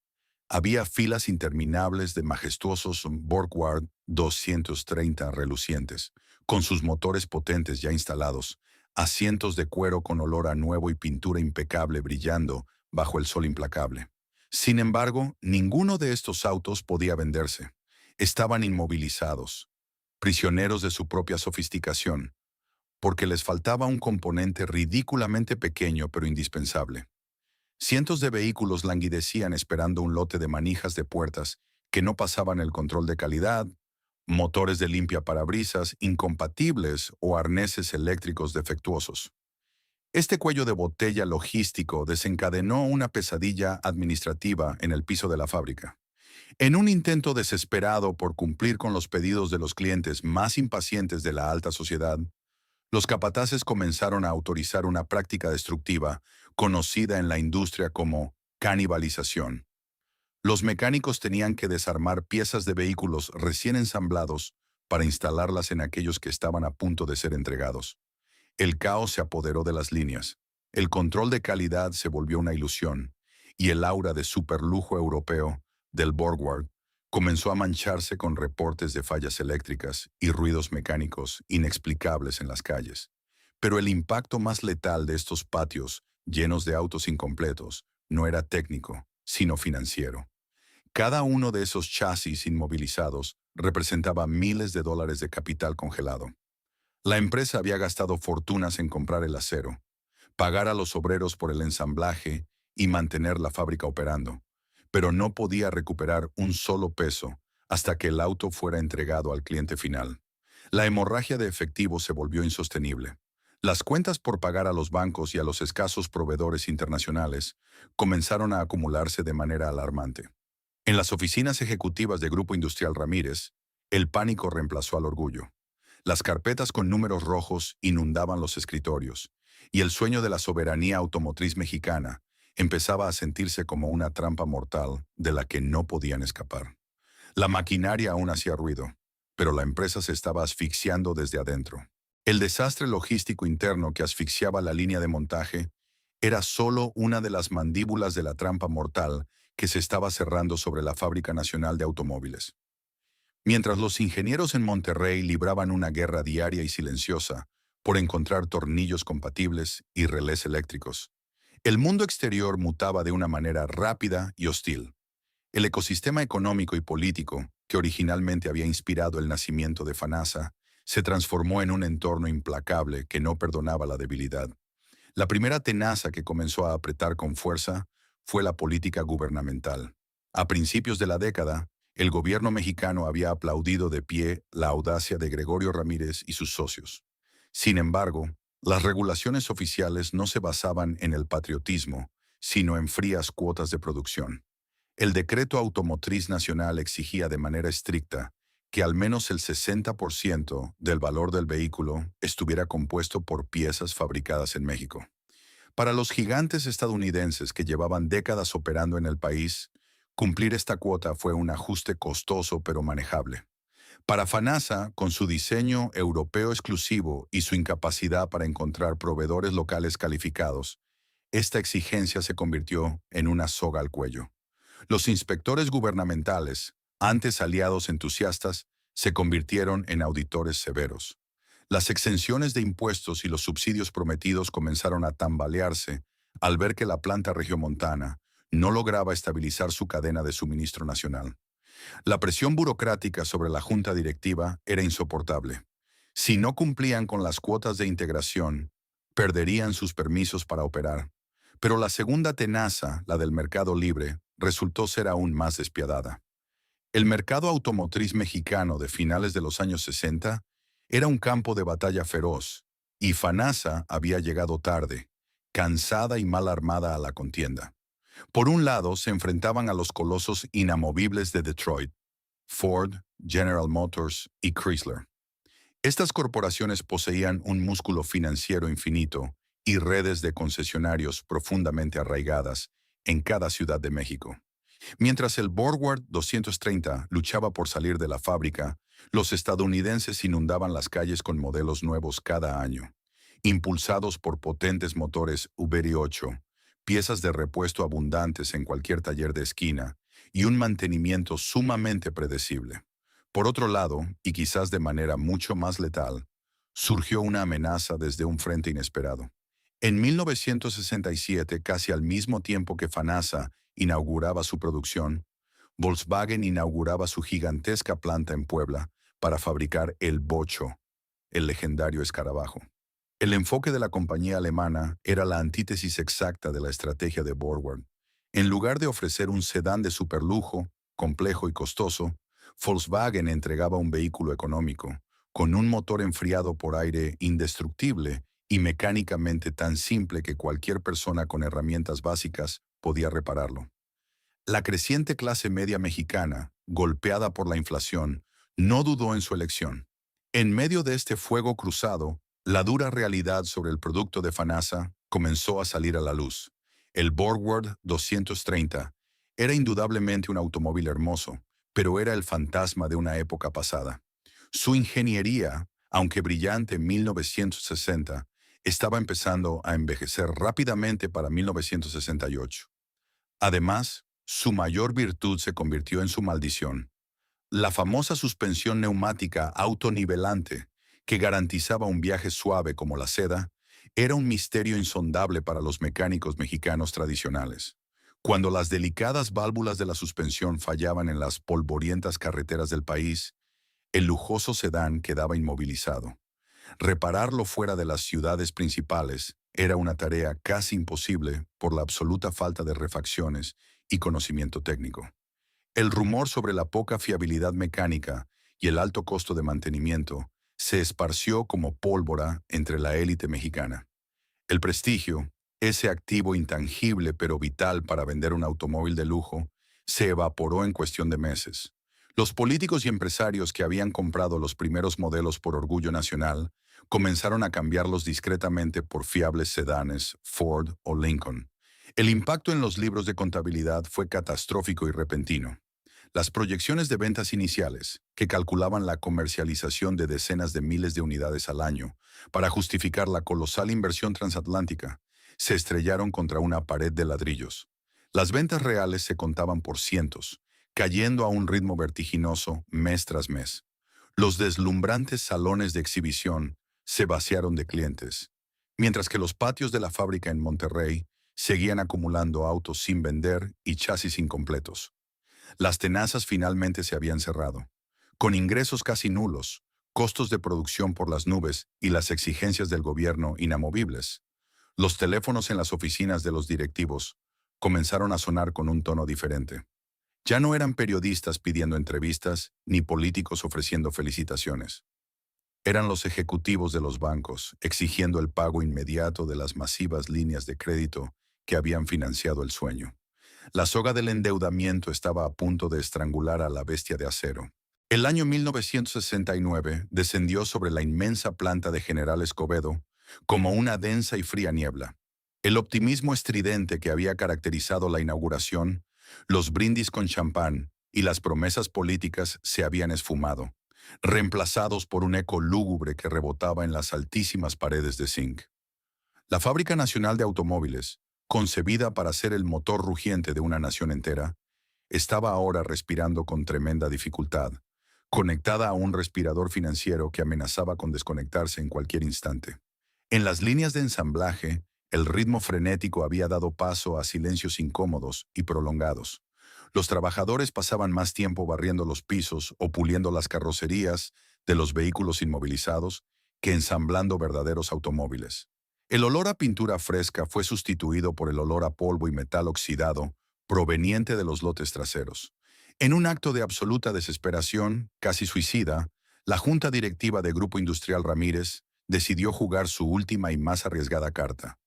Había filas interminables de majestuosos Borgward 230 relucientes, con sus motores potentes ya instalados, asientos de cuero con olor a nuevo y pintura impecable brillando bajo el sol implacable. Sin embargo, ninguno de estos autos podía venderse. Estaban inmovilizados, prisioneros de su propia sofisticación, porque les faltaba un componente ridículamente pequeño pero indispensable. Cientos de vehículos languidecían esperando un lote de manijas de puertas que no pasaban el control de calidad, motores de limpia parabrisas incompatibles o arneses eléctricos defectuosos. Este cuello de botella logístico desencadenó una pesadilla administrativa en el piso de la fábrica. En un intento desesperado por cumplir con los pedidos de los clientes más impacientes de la alta sociedad, los capataces comenzaron a autorizar una práctica destructiva conocida en la industria como canibalización. Los mecánicos tenían que desarmar piezas de vehículos recién ensamblados para instalarlas en aquellos que estaban a punto de ser entregados. El caos se apoderó de las líneas. El control de calidad se volvió una ilusión, y el aura de superlujo europeo del Borgward comenzó a mancharse con reportes de fallas eléctricas y ruidos mecánicos inexplicables en las calles. Pero el impacto más letal de estos patios, llenos de autos incompletos, no era técnico, sino financiero. Cada uno de esos chasis inmovilizados representaba miles de dólares de capital congelado. La empresa había gastado fortunas en comprar el acero, pagar a los obreros por el ensamblaje y mantener la fábrica operando, pero no podía recuperar un solo peso hasta que el auto fuera entregado al cliente final. La hemorragia de efectivo se volvió insostenible. Las cuentas por pagar a los bancos y a los escasos proveedores internacionales comenzaron a acumularse de manera alarmante. En las oficinas ejecutivas de Grupo Industrial Ramírez, el pánico reemplazó al orgullo. Las carpetas con números rojos inundaban los escritorios, y el sueño de la soberanía automotriz mexicana empezaba a sentirse como una trampa mortal de la que no podían escapar. La maquinaria aún hacía ruido, pero la empresa se estaba asfixiando desde adentro. El desastre logístico interno que asfixiaba la línea de montaje era solo una de las mandíbulas de la trampa mortal que se estaba cerrando sobre la Fábrica Nacional de Automóviles. Mientras los ingenieros en Monterrey libraban una guerra diaria y silenciosa por encontrar tornillos compatibles y relés eléctricos, El mundo exterior mutaba de una manera rápida y hostil. El ecosistema económico y político, que originalmente había inspirado el nacimiento de FANASA, se transformó en un entorno implacable que no perdonaba la debilidad. La primera tenaza que comenzó a apretar con fuerza fue la política gubernamental. A principios de la década, el gobierno mexicano había aplaudido de pie la audacia de Gregorio Ramírez y sus socios. Sin embargo, las regulaciones oficiales no se basaban en el patriotismo, sino en frías cuotas de producción. El decreto automotriz nacional exigía de manera estricta que al menos el 60% del valor del vehículo estuviera compuesto por piezas fabricadas en México. Para los gigantes estadounidenses que llevaban décadas operando en el país, cumplir esta cuota fue un ajuste costoso pero manejable. Para FANASA, con su diseño europeo exclusivo y su incapacidad para encontrar proveedores locales calificados, esta exigencia se convirtió en una soga al cuello. Los inspectores gubernamentales, antes aliados entusiastas, se convirtieron en auditores severos. Las exenciones de impuestos y los subsidios prometidos comenzaron a tambalearse al ver que la planta regiomontana no lograba estabilizar su cadena de suministro nacional. La presión burocrática sobre la junta directiva era insoportable. Si no cumplían con las cuotas de integración, perderían sus permisos para operar. Pero la segunda tenaza, la del mercado libre, resultó ser aún más despiadada. El mercado automotriz mexicano de finales de los años 60 era un campo de batalla feroz, y FANASA había llegado tarde, cansada y mal armada a la contienda. Por un lado, se enfrentaban a los colosos inamovibles de Detroit, Ford, General Motors y Chrysler. Estas corporaciones poseían un músculo financiero infinito y redes de concesionarios profundamente arraigadas en cada ciudad de México. Mientras el Borgward 230 luchaba por salir de la fábrica, los estadounidenses inundaban las calles con modelos nuevos cada año, impulsados por potentes motores VR8, piezas de repuesto abundantes en cualquier taller de esquina y un mantenimiento sumamente predecible. Por otro lado, y quizás de manera mucho más letal, surgió una amenaza desde un frente inesperado. En 1967, casi al mismo tiempo que FANASA inauguraba su producción, Volkswagen inauguraba su gigantesca planta en Puebla para fabricar el Bocho, el legendario escarabajo. El enfoque de la compañía alemana era la antítesis exacta de la estrategia de Borgward. En lugar de ofrecer un sedán de superlujo, complejo y costoso, Volkswagen entregaba un vehículo económico, con un motor enfriado por aire indestructible y mecánicamente tan simple que cualquier persona con herramientas básicas podía repararlo. La creciente clase media mexicana, golpeada por la inflación, no dudó en su elección. En medio de este fuego cruzado, la dura realidad sobre el producto de FANASA comenzó a salir a la luz. El Borgward 230 era indudablemente un automóvil hermoso, pero era el fantasma de una época pasada. Su ingeniería, aunque brillante en 1960, estaba empezando a envejecer rápidamente para 1968. Además, su mayor virtud se convirtió en su maldición. La famosa suspensión neumática autonivelante, que garantizaba un viaje suave como la seda, era un misterio insondable para los mecánicos mexicanos tradicionales. Cuando las delicadas válvulas de la suspensión fallaban en las polvorientas carreteras del país, el lujoso sedán quedaba inmovilizado. Repararlo fuera de las ciudades principales era una tarea casi imposible por la absoluta falta de refacciones y conocimiento técnico. El rumor sobre la poca fiabilidad mecánica y el alto costo de mantenimiento se esparció como pólvora entre la élite mexicana. El prestigio, ese activo intangible pero vital para vender un automóvil de lujo, se evaporó en cuestión de meses. Los políticos y empresarios que habían comprado los primeros modelos por orgullo nacional comenzaron a cambiarlos discretamente por fiables sedanes Ford o Lincoln. El impacto en los libros de contabilidad fue catastrófico y repentino. Las proyecciones de ventas iniciales, que calculaban la comercialización de decenas de miles de unidades al año para justificar la colosal inversión transatlántica, se estrellaron contra una pared de ladrillos. Las ventas reales se contaban por cientos, cayendo a un ritmo vertiginoso mes tras mes. Los deslumbrantes salones de exhibición se vaciaron de clientes, mientras que los patios de la fábrica en Monterrey Seguían acumulando autos sin vender y chasis incompletos. Las tenazas finalmente se habían cerrado. Con ingresos casi nulos, costos de producción por las nubes y las exigencias del gobierno inamovibles, los teléfonos en las oficinas de los directivos comenzaron a sonar con un tono diferente. Ya no eran periodistas pidiendo entrevistas ni políticos ofreciendo felicitaciones. Eran los ejecutivos de los bancos exigiendo el pago inmediato de las masivas líneas de crédito que habían financiado el sueño. La soga del endeudamiento estaba a punto de estrangular a la bestia de acero. El año 1969 descendió sobre la inmensa planta de General Escobedo como una densa y fría niebla. El optimismo estridente que había caracterizado la inauguración, los brindis con champán y las promesas políticas se habían esfumado, reemplazados por un eco lúgubre que rebotaba en las altísimas paredes de zinc. La Fábrica Nacional de Automóviles, concebida para ser el motor rugiente de una nación entera, estaba ahora respirando con tremenda dificultad, conectada a un respirador financiero que amenazaba con desconectarse en cualquier instante. En las líneas de ensamblaje, el ritmo frenético había dado paso a silencios incómodos y prolongados. Los trabajadores pasaban más tiempo barriendo los pisos o puliendo las carrocerías de los vehículos inmovilizados que ensamblando verdaderos automóviles. El olor a pintura fresca fue sustituido por el olor a polvo y metal oxidado proveniente de los lotes traseros. En un acto de absoluta desesperación, casi suicida, la junta directiva de Grupo Industrial Ramírez decidió jugar su última y más arriesgada carta.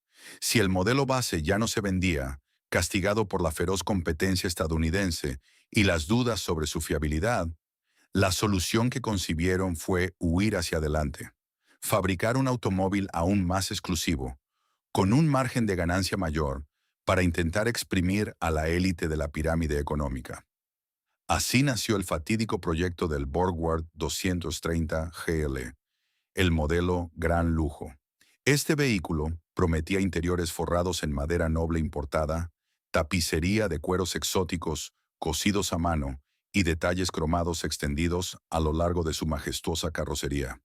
Si el modelo base ya no se vendía, castigado por la feroz competencia estadounidense y las dudas sobre su fiabilidad, la solución que concibieron fue huir hacia adelante, fabricar un automóvil aún más exclusivo, con un margen de ganancia mayor, para intentar exprimir a la élite de la pirámide económica. Así nació el fatídico proyecto del Borgward 230 GL, el modelo Gran Lujo. Este vehículo prometía interiores forrados en madera noble importada, tapicería de cueros exóticos, cosidos a mano, y detalles cromados extendidos a lo largo de su majestuosa carrocería.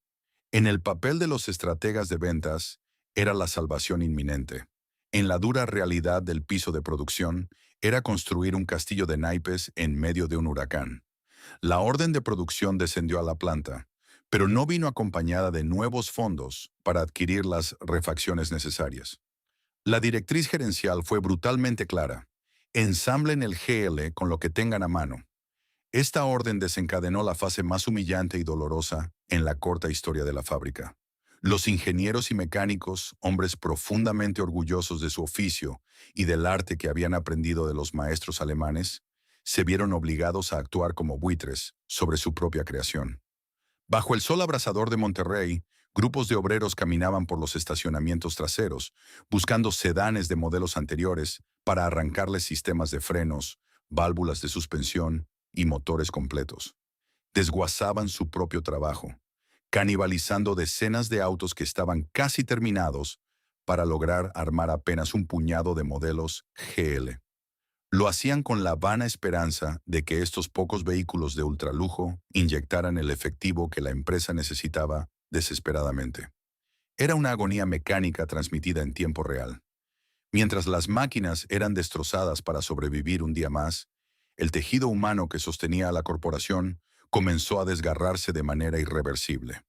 En el papel de los estrategas de ventas, era la salvación inminente. En la dura realidad del piso de producción, era construir un castillo de naipes en medio de un huracán. La orden de producción descendió a la planta, pero no vino acompañada de nuevos fondos para adquirir las refacciones necesarias. La directriz gerencial fue brutalmente clara: ensamblen el GL con lo que tengan a mano. Esta orden desencadenó la fase más humillante y dolorosa en la corta historia de la fábrica. Los ingenieros y mecánicos, hombres profundamente orgullosos de su oficio y del arte que habían aprendido de los maestros alemanes, se vieron obligados a actuar como buitres sobre su propia creación. Bajo el sol abrasador de Monterrey, grupos de obreros caminaban por los estacionamientos traseros, buscando sedanes de modelos anteriores para arrancarles sistemas de frenos, válvulas de suspensión y motores completos. Desguazaban su propio trabajo, canibalizando decenas de autos que estaban casi terminados para lograr armar apenas un puñado de modelos GL. Lo hacían con la vana esperanza de que estos pocos vehículos de ultralujo inyectaran el efectivo que la empresa necesitaba desesperadamente. Era una agonía mecánica transmitida en tiempo real. Mientras las máquinas eran destrozadas para sobrevivir un día más, el tejido humano que sostenía a la corporación comenzó a desgarrarse de manera irreversible.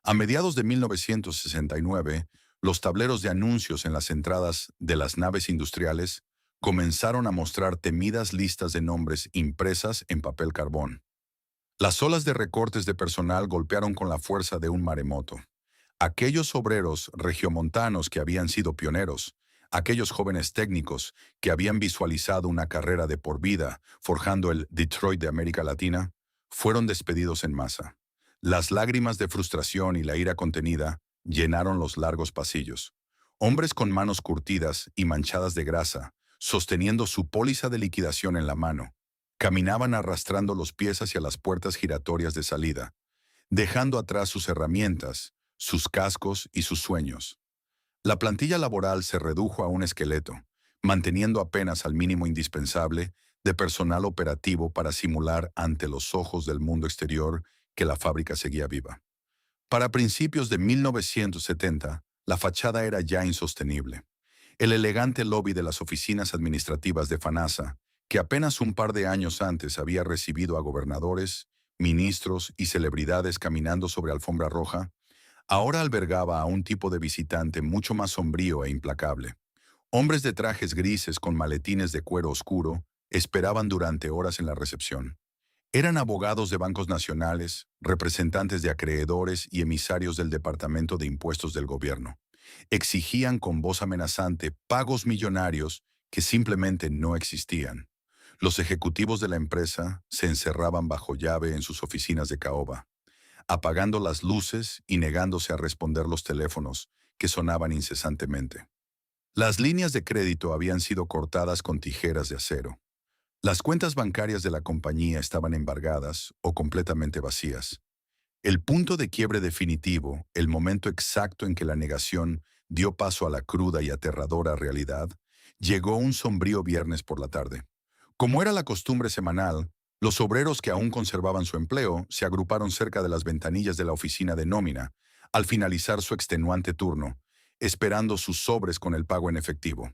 A mediados de 1969, los tableros de anuncios en las entradas de las naves industriales comenzaron a mostrar temidas listas de nombres impresas en papel carbón. Las olas de recortes de personal golpearon con la fuerza de un maremoto. Aquellos obreros regiomontanos que habían sido pioneros, aquellos jóvenes técnicos que habían visualizado una carrera de por vida forjando el Detroit de América Latina, fueron despedidos en masa. Las lágrimas de frustración y la ira contenida llenaron los largos pasillos. Hombres con manos curtidas y manchadas de grasa, sosteniendo su póliza de liquidación en la mano, caminaban arrastrando los pies hacia las puertas giratorias de salida, dejando atrás sus herramientas, sus cascos y sus sueños. La plantilla laboral se redujo a un esqueleto, manteniendo apenas al mínimo indispensable de personal operativo para simular ante los ojos del mundo exterior que la fábrica seguía viva. Para principios de 1970, la fachada era ya insostenible. El elegante lobby de las oficinas administrativas de FANASA, que apenas un par de años antes había recibido a gobernadores, ministros y celebridades caminando sobre alfombra roja, ahora albergaba a un tipo de visitante mucho más sombrío e implacable. Hombres de trajes grises con maletines de cuero oscuro esperaban durante horas en la recepción. Eran abogados de bancos nacionales, representantes de acreedores y emisarios del Departamento de Impuestos del gobierno. Exigían con voz amenazante pagos millonarios que simplemente no existían. Los ejecutivos de la empresa se encerraban bajo llave en sus oficinas de caoba, apagando las luces y negándose a responder los teléfonos que sonaban incesantemente. Las líneas de crédito habían sido cortadas con tijeras de acero. Las cuentas bancarias de la compañía estaban embargadas o completamente vacías. El punto de quiebre definitivo, el momento exacto en que la negación dio paso a la cruda y aterradora realidad, llegó un sombrío viernes por la tarde. Como era la costumbre semanal, los obreros que aún conservaban su empleo se agruparon cerca de las ventanillas de la oficina de nómina, al finalizar su extenuante turno, esperando sus sobres con el pago en efectivo.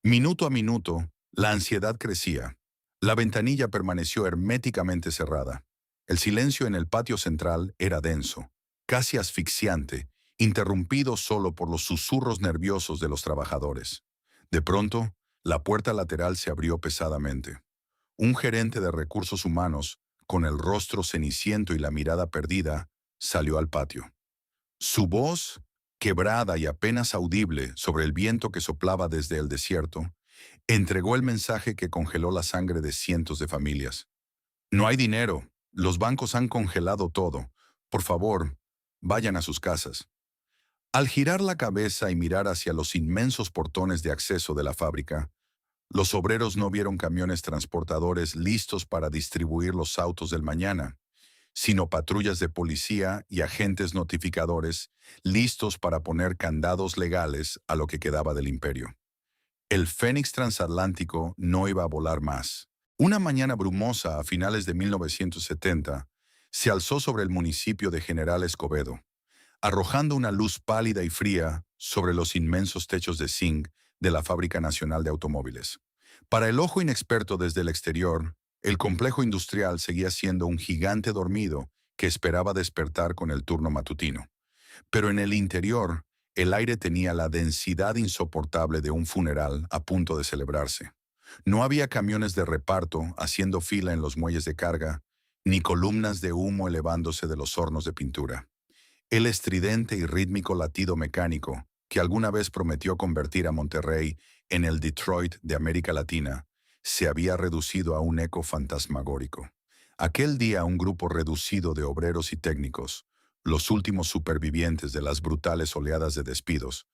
Minuto a minuto, la ansiedad crecía. La ventanilla permaneció herméticamente cerrada. El silencio en el patio central era denso, casi asfixiante, interrumpido solo por los susurros nerviosos de los trabajadores. De pronto, la puerta lateral se abrió pesadamente. Un gerente de recursos humanos, con el rostro ceniciento y la mirada perdida, salió al patio. Su voz, quebrada y apenas audible sobre el viento que soplaba desde el desierto, entregó el mensaje que congeló la sangre de cientos de familias. No hay dinero. Los bancos han congelado todo. Por favor, vayan a sus casas. Al girar la cabeza y mirar hacia los inmensos portones de acceso de la fábrica, los obreros no vieron camiones transportadores listos para distribuir los autos del mañana, sino patrullas de policía y agentes notificadores listos para poner candados legales a lo que quedaba del imperio. El Fénix transatlántico no iba a volar más. Una mañana brumosa a finales de 1970 se alzó sobre el municipio de General Escobedo, arrojando una luz pálida y fría sobre los inmensos techos de zinc de la Fábrica Nacional de Automóviles. Para el ojo inexperto desde el exterior, el complejo industrial seguía siendo un gigante dormido que esperaba despertar con el turno matutino. Pero en el interior, el aire tenía la densidad insoportable de un funeral a punto de celebrarse. No había camiones de reparto haciendo fila en los muelles de carga, ni columnas de humo elevándose de los hornos de pintura. El estridente y rítmico latido mecánico, que alguna vez prometió convertir a Monterrey en el Detroit de América Latina, se había reducido a un eco fantasmagórico. Aquel día un grupo reducido de obreros y técnicos, los últimos supervivientes de las brutales oleadas de despidos,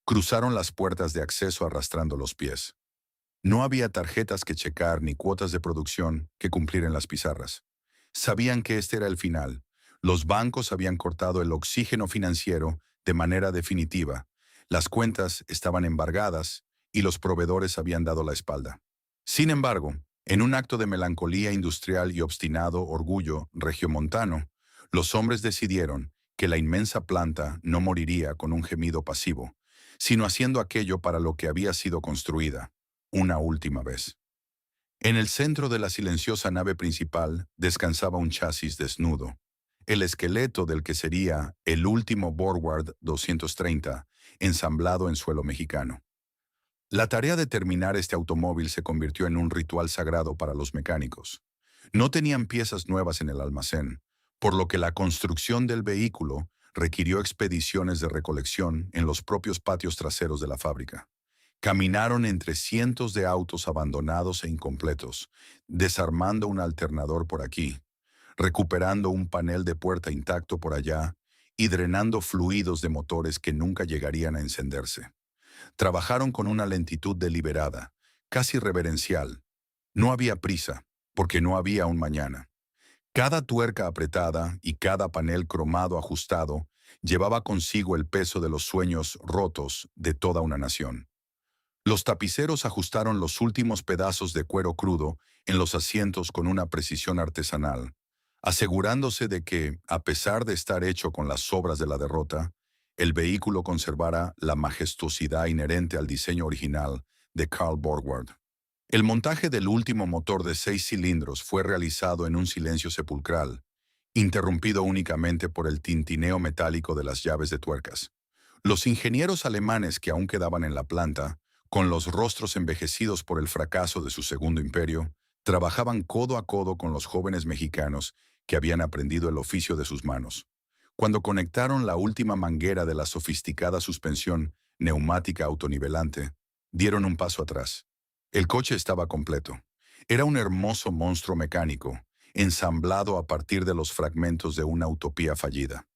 cruzaron las puertas de acceso arrastrando los pies. No había tarjetas que checar ni cuotas de producción que cumplir en las pizarras. Sabían que este era el final. Los bancos habían cortado el oxígeno financiero de manera definitiva. Las cuentas estaban embargadas y los proveedores habían dado la espalda. Sin embargo, en un acto de melancolía industrial y obstinado orgullo regiomontano, los hombres decidieron que la inmensa planta no moriría con un gemido pasivo, sino haciendo aquello para lo que había sido construida, una última vez. En el centro de la silenciosa nave principal descansaba un chasis desnudo, el esqueleto del que sería el último Borgward 230, ensamblado en suelo mexicano. La tarea de terminar este automóvil se convirtió en un ritual sagrado para los mecánicos. No tenían piezas nuevas en el almacén, por lo que la construcción del vehículo requirió expediciones de recolección en los propios patios traseros de la fábrica. Caminaron entre cientos de autos abandonados e incompletos, desarmando un alternador por aquí, recuperando un panel de puerta intacto por allá y drenando fluidos de motores que nunca llegarían a encenderse. Trabajaron con una lentitud deliberada, casi reverencial. No había prisa, porque no había un mañana. Cada tuerca apretada y cada panel cromado ajustado llevaba consigo el peso de los sueños rotos de toda una nación. Los tapiceros ajustaron los últimos pedazos de cuero crudo en los asientos con una precisión artesanal, asegurándose de que, a pesar de estar hecho con las sobras de la derrota, el vehículo conservara la majestuosidad inherente al diseño original de Carl Borgward. El montaje del último motor de 6 cilindros fue realizado en un silencio sepulcral, interrumpido únicamente por el tintineo metálico de las llaves de tuercas. Los ingenieros alemanes que aún quedaban en la planta, con los rostros envejecidos por el fracaso de su segundo imperio, trabajaban codo a codo con los jóvenes mexicanos que habían aprendido el oficio de sus manos. Cuando conectaron la última manguera de la sofisticada suspensión neumática autonivelante, dieron un paso atrás. El coche estaba completo. Era un hermoso monstruo mecánico, ensamblado a partir de los fragmentos de una utopía fallida.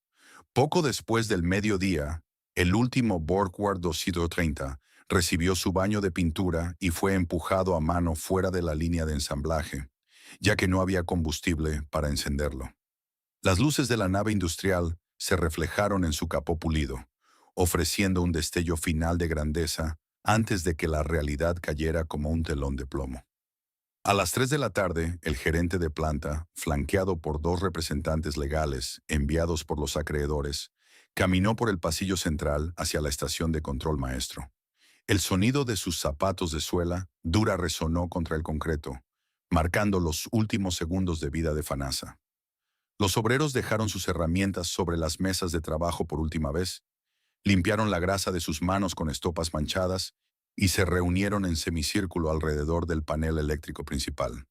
Poco después del mediodía, el último Borgward 230 recibió su baño de pintura y fue empujado a mano fuera de la línea de ensamblaje, ya que no había combustible para encenderlo. Las luces de la nave industrial se reflejaron en su capó pulido, ofreciendo un destello final de grandeza antes de que la realidad cayera como un telón de plomo. A las 3 de la tarde, el gerente de planta, flanqueado por 2 representantes legales enviados por los acreedores, caminó por el pasillo central hacia la estación de control maestro. El sonido de sus zapatos de suela dura resonó contra el concreto, marcando los últimos segundos de vida de Fanasa. Los obreros dejaron sus herramientas sobre las mesas de trabajo por última vez, limpiaron la grasa de sus manos con estopas manchadas y se reunieron en semicírculo alrededor del panel eléctrico principal.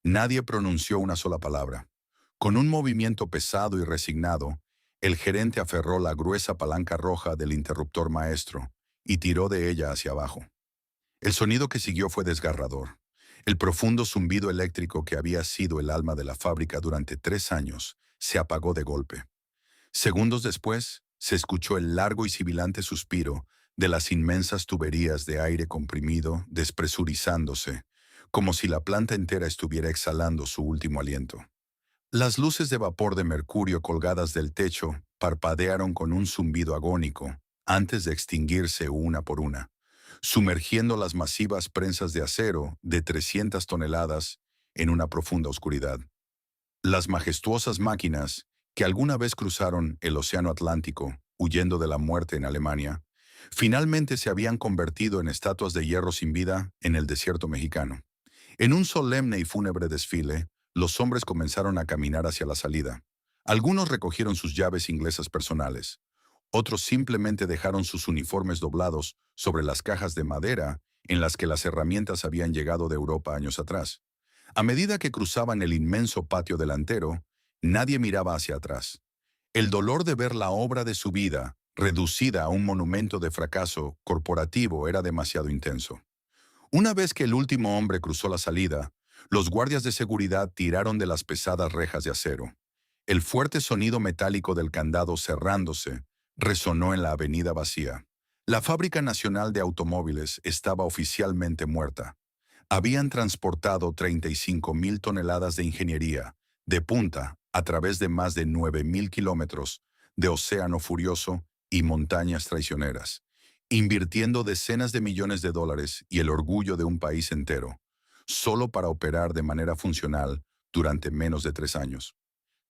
Nadie pronunció una sola palabra. Con un movimiento pesado y resignado, el gerente aferró la gruesa palanca roja del interruptor maestro y tiró de ella hacia abajo. El sonido que siguió fue desgarrador. El profundo zumbido eléctrico que había sido el alma de la fábrica durante 3 años se apagó de golpe. Segundos después, se escuchó el largo y sibilante suspiro de las inmensas tuberías de aire comprimido despresurizándose, como si la planta entera estuviera exhalando su último aliento. Las luces de vapor de mercurio colgadas del techo parpadearon con un zumbido agónico antes de extinguirse una por una, sumergiendo las masivas prensas de acero de 300 toneladas en una profunda oscuridad. Las majestuosas máquinas que alguna vez cruzaron el Océano Atlántico, huyendo de la muerte en Alemania, finalmente se habían convertido en estatuas de hierro sin vida en el desierto mexicano. En un solemne y fúnebre desfile, los hombres comenzaron a caminar hacia la salida. Algunos recogieron sus llaves inglesas personales. Otros simplemente dejaron sus uniformes doblados sobre las cajas de madera en las que las herramientas habían llegado de Europa años atrás. A medida que cruzaban el inmenso patio delantero, nadie miraba hacia atrás. El dolor de ver la obra de su vida reducida a un monumento de fracaso corporativo era demasiado intenso. Una vez que el último hombre cruzó la salida, los guardias de seguridad tiraron de las pesadas rejas de acero. El fuerte sonido metálico del candado cerrándose resonó en la avenida vacía. La Fábrica Nacional de Automóviles estaba oficialmente muerta. Habían transportado 35,000 toneladas de ingeniería, de punta, a través de más de 9,000 kilómetros de océano furioso y montañas traicioneras, invirtiendo decenas de millones de dólares y el orgullo de un país entero, solo para operar de manera funcional durante menos de 3 años.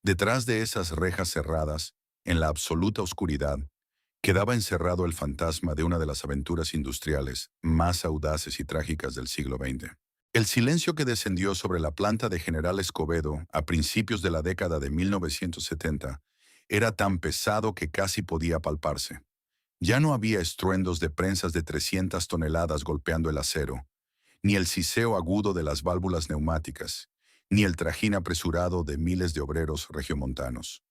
Detrás de esas rejas cerradas, en la absoluta oscuridad, quedaba encerrado el fantasma de una de las aventuras industriales más audaces y trágicas del siglo XX. El silencio que descendió sobre la planta de General Escobedo a principios de la década de 1970 era tan pesado que casi podía palparse. Ya no había estruendos de prensas de 300 toneladas golpeando el acero, ni el siseo agudo de las válvulas neumáticas, ni el trajín apresurado de miles de obreros regiomontanos.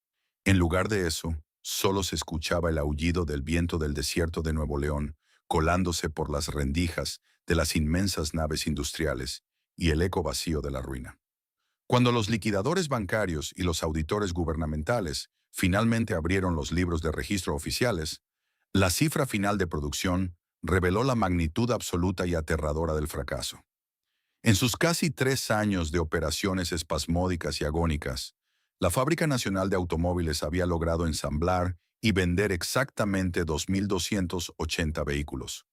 En lugar de eso, solo se escuchaba el aullido del viento del desierto de Nuevo León, colándose por las rendijas de las inmensas naves industriales y el eco vacío de la ruina. Cuando los liquidadores bancarios y los auditores gubernamentales finalmente abrieron los libros de registro oficiales, la cifra final de producción reveló la magnitud absoluta y aterradora del fracaso. En sus casi 3 años de operaciones espasmódicas y agónicas, la Fábrica Nacional de Automóviles había logrado ensamblar y vender exactamente 2,280 vehículos,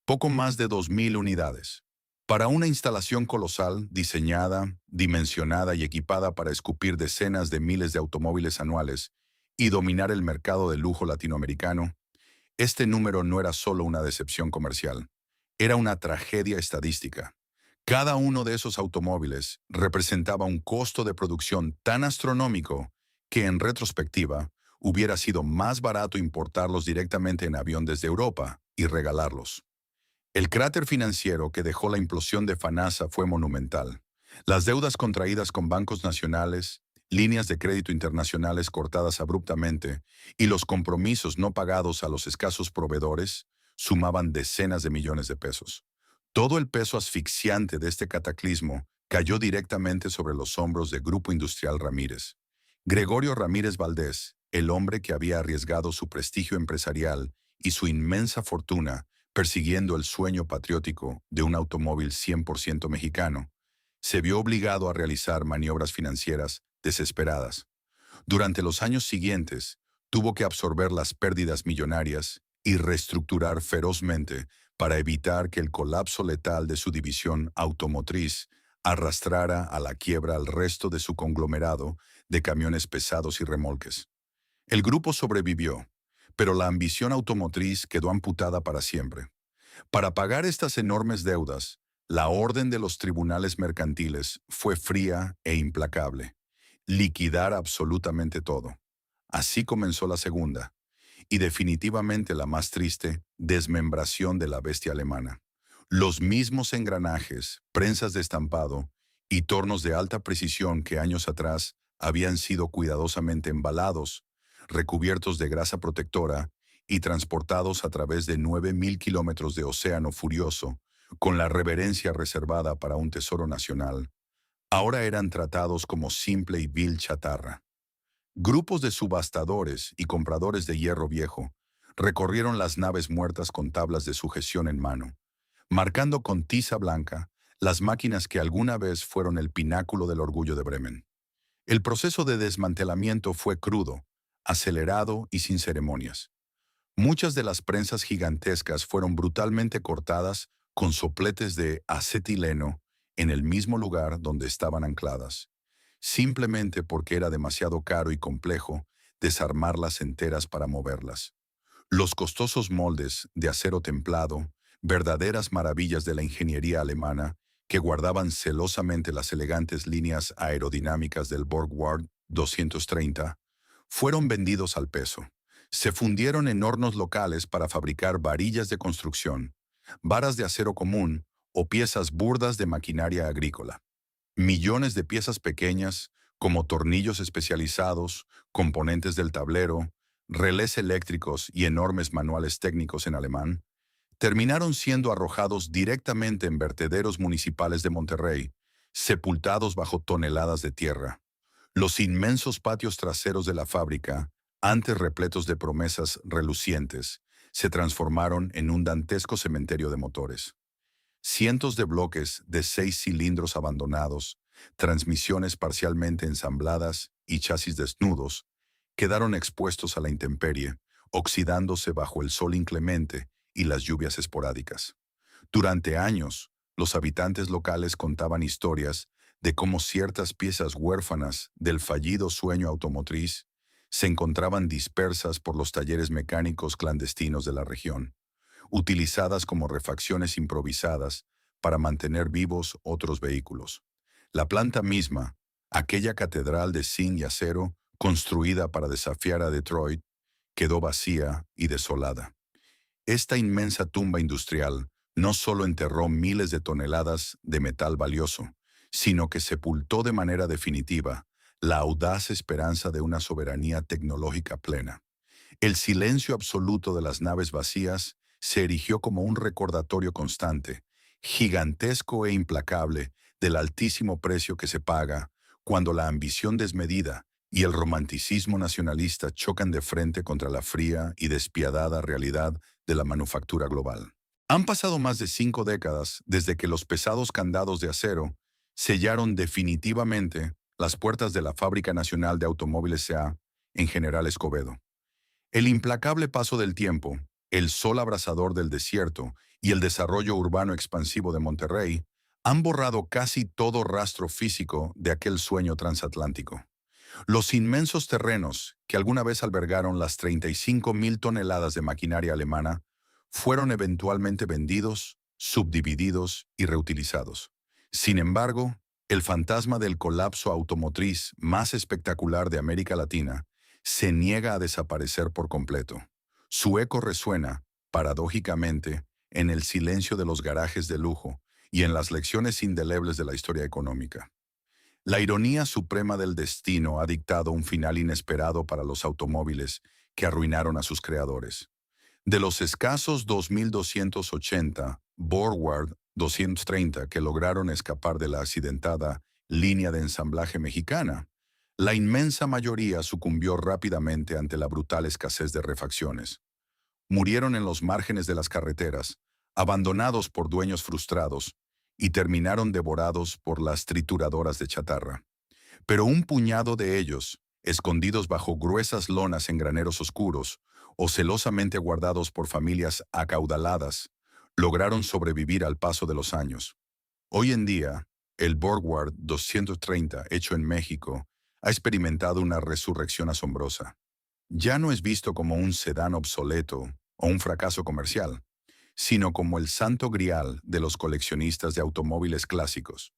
poco más de 2,000 unidades. Para una instalación colosal, diseñada, dimensionada y equipada para escupir decenas de miles de automóviles anuales, y dominar el mercado de lujo latinoamericano, este número no era solo una decepción comercial, era una tragedia estadística. Cada uno de esos automóviles representaba un costo de producción tan astronómico que en retrospectiva hubiera sido más barato importarlos directamente en avión desde Europa y regalarlos. El cráter financiero que dejó la implosión de FANASA fue monumental. Las deudas contraídas con bancos nacionales, líneas de crédito internacionales cortadas abruptamente y los compromisos no pagados a los escasos proveedores sumaban decenas de millones de pesos. Todo el peso asfixiante de este cataclismo cayó directamente sobre los hombros de Grupo Industrial Ramírez. Gregorio Ramírez Valdés, el hombre que había arriesgado su prestigio empresarial y su inmensa fortuna persiguiendo el sueño patriótico de un automóvil 100% mexicano, se vio obligado a realizar maniobras financieras desesperadas. Durante los años siguientes, tuvo que absorber las pérdidas millonarias y reestructurar ferozmente para evitar que el colapso letal de su división automotriz arrastrara a la quiebra al resto de su conglomerado de camiones pesados y remolques. El grupo sobrevivió, pero la ambición automotriz quedó amputada para siempre. Para pagar estas enormes deudas, la orden de los tribunales mercantiles fue fría e implacable: liquidar absolutamente todo. Así comenzó la segunda, y definitivamente la más triste, desmembración de la bestia alemana. Los mismos engranajes, prensas de estampado y tornos de alta precisión que años atrás habían sido cuidadosamente embalados, recubiertos de grasa protectora y transportados a través de 9.000 kilómetros de océano furioso, con la reverencia reservada para un tesoro nacional, ahora eran tratados como simple y vil chatarra. Grupos de subastadores y compradores de hierro viejo recorrieron las naves muertas con tablas de sujeción en mano, marcando con tiza blanca las máquinas que alguna vez fueron el pináculo del orgullo de Bremen. El proceso de desmantelamiento fue crudo, acelerado y sin ceremonias. Muchas de las prensas gigantescas fueron brutalmente cortadas con sopletes de acetileno en el mismo lugar donde estaban ancladas, simplemente porque era demasiado caro y complejo desarmarlas enteras para moverlas. Los costosos moldes de acero templado, verdaderas maravillas de la ingeniería alemana, que guardaban celosamente las elegantes líneas aerodinámicas del Borgward 230, fueron vendidos al peso. Se fundieron en hornos locales para fabricar varillas de construcción, varas de acero común o piezas burdas de maquinaria agrícola. Millones de piezas pequeñas, como tornillos especializados, componentes del tablero, relés eléctricos y enormes manuales técnicos en alemán, terminaron siendo arrojados directamente en vertederos municipales de Monterrey, sepultados bajo toneladas de tierra. Los inmensos patios traseros de la fábrica, antes repletos de promesas relucientes, se transformaron en un dantesco cementerio de motores. Cientos de bloques de 6 cilindros abandonados, transmisiones parcialmente ensambladas y chasis desnudos quedaron expuestos a la intemperie, oxidándose bajo el sol inclemente y las lluvias esporádicas. Durante años, los habitantes locales contaban historias de cómo ciertas piezas huérfanas del fallido sueño automotriz se encontraban dispersas por los talleres mecánicos clandestinos de la región, utilizadas como refacciones improvisadas para mantener vivos otros vehículos. La planta misma, aquella catedral de zinc y acero construida para desafiar a Detroit, quedó vacía y desolada. Esta inmensa tumba industrial no solo enterró miles de toneladas de metal valioso, sino que sepultó de manera definitiva la audaz esperanza de una soberanía tecnológica plena. El silencio absoluto de las naves vacías se erigió como un recordatorio constante, gigantesco e implacable, del altísimo precio que se paga cuando la ambición desmedida y el romanticismo nacionalista chocan de frente contra la fría y despiadada realidad de la manufactura global. Han pasado más de 5 décadas desde que los pesados candados de acero sellaron definitivamente las puertas de la Fábrica Nacional de Automóviles S.A. en General Escobedo. El implacable paso del tiempo, el sol abrasador del desierto y el desarrollo urbano expansivo de Monterrey han borrado casi todo rastro físico de aquel sueño transatlántico. Los inmensos terrenos que alguna vez albergaron las 35.000 toneladas de maquinaria alemana fueron eventualmente vendidos, subdivididos y reutilizados. Sin embargo, el fantasma del colapso automotriz más espectacular de América Latina se niega a desaparecer por completo. Su eco resuena, paradójicamente, en el silencio de los garajes de lujo y en las lecciones indelebles de la historia económica. La ironía suprema del destino ha dictado un final inesperado para los automóviles que arruinaron a sus creadores. De los escasos 2.280 Borgward 230 que lograron escapar de la accidentada línea de ensamblaje mexicana, la inmensa mayoría sucumbió rápidamente ante la brutal escasez de refacciones. Murieron en los márgenes de las carreteras, abandonados por dueños frustrados, y terminaron devorados por las trituradoras de chatarra. Pero un puñado de ellos, escondidos bajo gruesas lonas en graneros oscuros o celosamente guardados por familias acaudaladas, lograron sobrevivir al paso de los años. Hoy en día, el Borgward 230, hecho en México, ha experimentado una resurrección asombrosa. Ya no es visto como un sedán obsoleto o un fracaso comercial, sino como el santo grial de los coleccionistas de automóviles clásicos.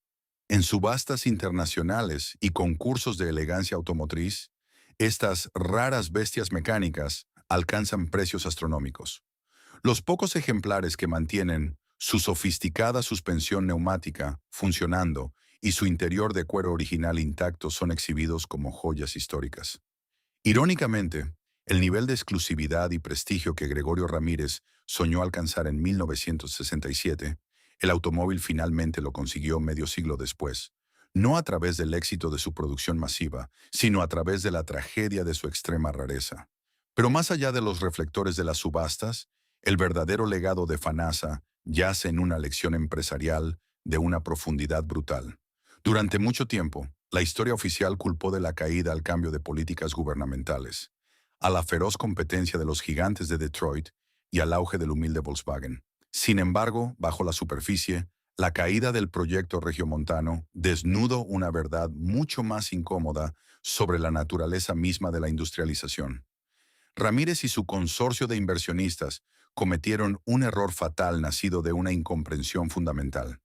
En subastas internacionales y concursos de elegancia automotriz, estas raras bestias mecánicas alcanzan precios astronómicos. Los pocos ejemplares que mantienen su sofisticada suspensión neumática funcionando y su interior de cuero original intacto son exhibidos como joyas históricas. Irónicamente, el nivel de exclusividad y prestigio que Gregorio Ramírez soñó alcanzar en 1967, el automóvil finalmente lo consiguió medio siglo después, no a través del éxito de su producción masiva, sino a través de la tragedia de su extrema rareza. Pero más allá de los reflectores de las subastas, el verdadero legado de FANASA yace en una lección empresarial de una profundidad brutal. Durante mucho tiempo, la historia oficial culpó de la caída al cambio de políticas gubernamentales, a la feroz competencia de los gigantes de Detroit y al auge del humilde Volkswagen. Sin embargo, bajo la superficie, la caída del proyecto regiomontano desnudó una verdad mucho más incómoda sobre la naturaleza misma de la industrialización. Ramírez y su consorcio de inversionistas cometieron un error fatal nacido de una incomprensión fundamental.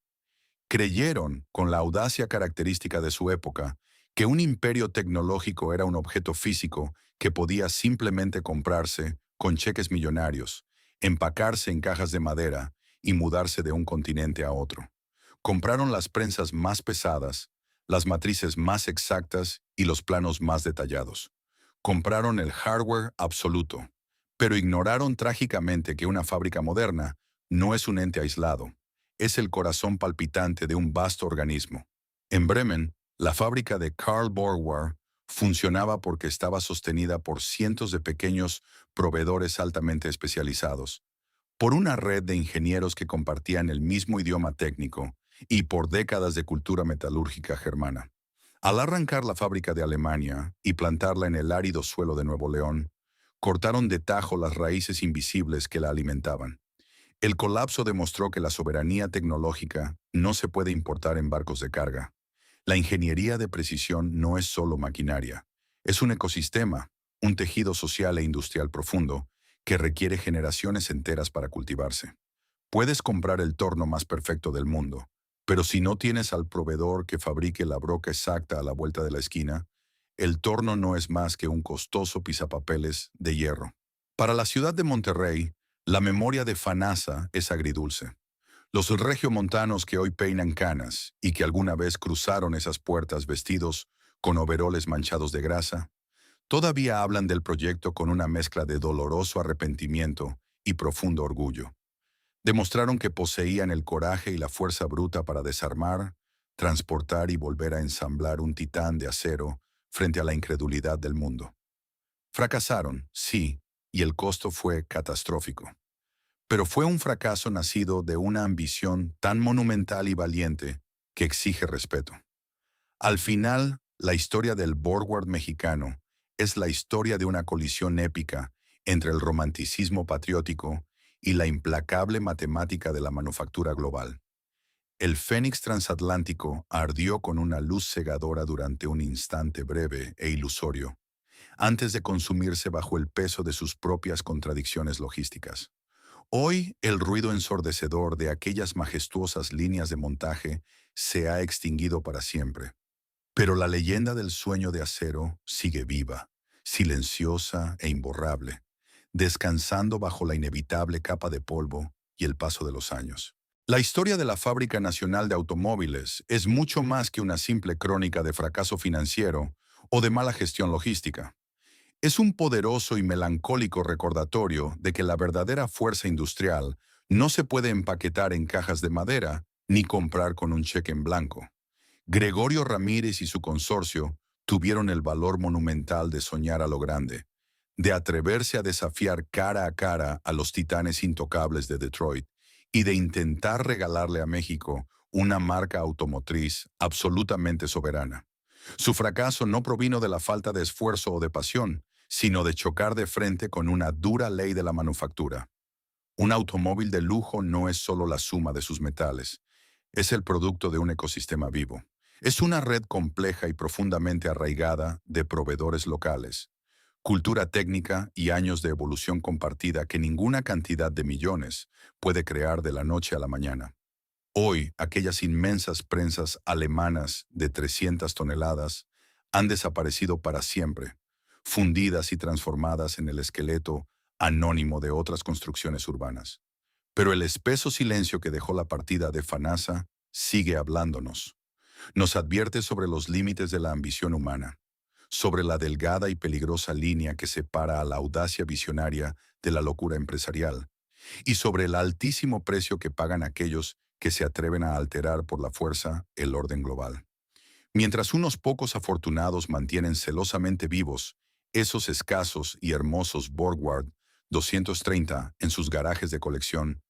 Creyeron, con la audacia característica de su época, que un imperio tecnológico era un objeto físico que podía simplemente comprarse con cheques millonarios, empacarse en cajas de madera y mudarse de un continente a otro. Compraron las prensas más pesadas, las matrices más exactas y los planos más detallados. Compraron el hardware absoluto, pero ignoraron trágicamente que una fábrica moderna no es un ente aislado, es el corazón palpitante de un vasto organismo. En Bremen, la fábrica de Karl Borgward funcionaba porque estaba sostenida por cientos de pequeños proveedores altamente especializados, por una red de ingenieros que compartían el mismo idioma técnico y por décadas de cultura metalúrgica germana. Al arrancar la fábrica de Alemania y plantarla en el árido suelo de Nuevo León, cortaron de tajo las raíces invisibles que la alimentaban. El colapso demostró que la soberanía tecnológica no se puede importar en barcos de carga. La ingeniería de precisión no es solo maquinaria, es un ecosistema, un tejido social e industrial profundo que requiere generaciones enteras para cultivarse. Puedes comprar el torno más perfecto del mundo, pero si no tienes al proveedor que fabrique la broca exacta a la vuelta de la esquina, el torno no es más que un costoso pisapapeles de hierro. Para la ciudad de Monterrey, la memoria de FANASA es agridulce. Los regiomontanos que hoy peinan canas y que alguna vez cruzaron esas puertas vestidos con overoles manchados de grasa, todavía hablan del proyecto con una mezcla de doloroso arrepentimiento y profundo orgullo. Demostraron que poseían el coraje y la fuerza bruta para desarmar, transportar y volver a ensamblar un titán de acero frente a la incredulidad del mundo. Fracasaron, sí, y el costo fue catastrófico. Pero fue un fracaso nacido de una ambición tan monumental y valiente que exige respeto. Al final, la historia del Borgward mexicano es la historia de una colisión épica entre el romanticismo patriótico y la implacable matemática de la manufactura global. El Fénix transatlántico ardió con una luz cegadora durante un instante breve e ilusorio, antes de consumirse bajo el peso de sus propias contradicciones logísticas. Hoy, el ruido ensordecedor de aquellas majestuosas líneas de montaje se ha extinguido para siempre. Pero la leyenda del sueño de acero sigue viva, silenciosa e imborrable, descansando bajo la inevitable capa de polvo y el paso de los años. La historia de la Fábrica Nacional de Automóviles es mucho más que una simple crónica de fracaso financiero o de mala gestión logística. Es un poderoso y melancólico recordatorio de que la verdadera fuerza industrial no se puede empaquetar en cajas de madera ni comprar con un cheque en blanco. Gregorio Ramírez y su consorcio tuvieron el valor monumental de soñar a lo grande, de atreverse a desafiar cara a cara a los titanes intocables de Detroit y de intentar regalarle a México una marca automotriz absolutamente soberana. Su fracaso no provino de la falta de esfuerzo o de pasión, sino de chocar de frente con una dura ley de la manufactura. Un automóvil de lujo no es solo la suma de sus metales, es el producto de un ecosistema vivo. Es una red compleja y profundamente arraigada de proveedores locales, cultura técnica y años de evolución compartida que ninguna cantidad de millones puede crear de la noche a la mañana. Hoy, aquellas inmensas prensas alemanas de 300 toneladas han desaparecido para siempre, fundidas y transformadas en el esqueleto anónimo de otras construcciones urbanas. Pero el espeso silencio que dejó la partida de FANASA sigue hablándonos. Nos advierte sobre los límites de la ambición humana, sobre la delgada y peligrosa línea que separa a la audacia visionaria de la locura empresarial, y sobre el altísimo precio que pagan aquellos que se atreven a alterar por la fuerza el orden global. Mientras unos pocos afortunados mantienen celosamente vivos esos escasos y hermosos Borgward 230 en sus garajes de colección,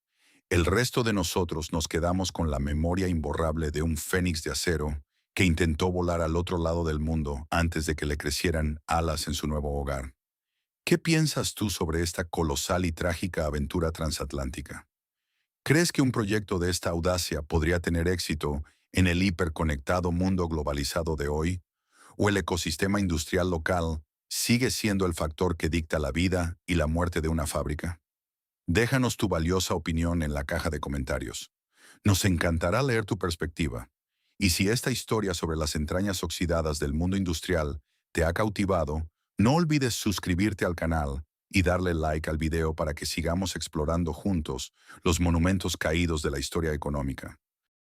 el resto de nosotros nos quedamos con la memoria imborrable de un fénix de acero que intentó volar al otro lado del mundo antes de que le crecieran alas en su nuevo hogar. ¿Qué piensas tú sobre esta colosal y trágica aventura transatlántica? ¿Crees que un proyecto de esta audacia podría tener éxito en el hiperconectado mundo globalizado de hoy? ¿O el ecosistema industrial local sigue siendo el factor que dicta la vida y la muerte de una fábrica? Déjanos tu valiosa opinión en la caja de comentarios. Nos encantará leer tu perspectiva. Y si esta historia sobre las entrañas oxidadas del mundo industrial te ha cautivado, no olvides suscribirte al canal y darle like al video para que sigamos explorando juntos los monumentos caídos de la historia económica.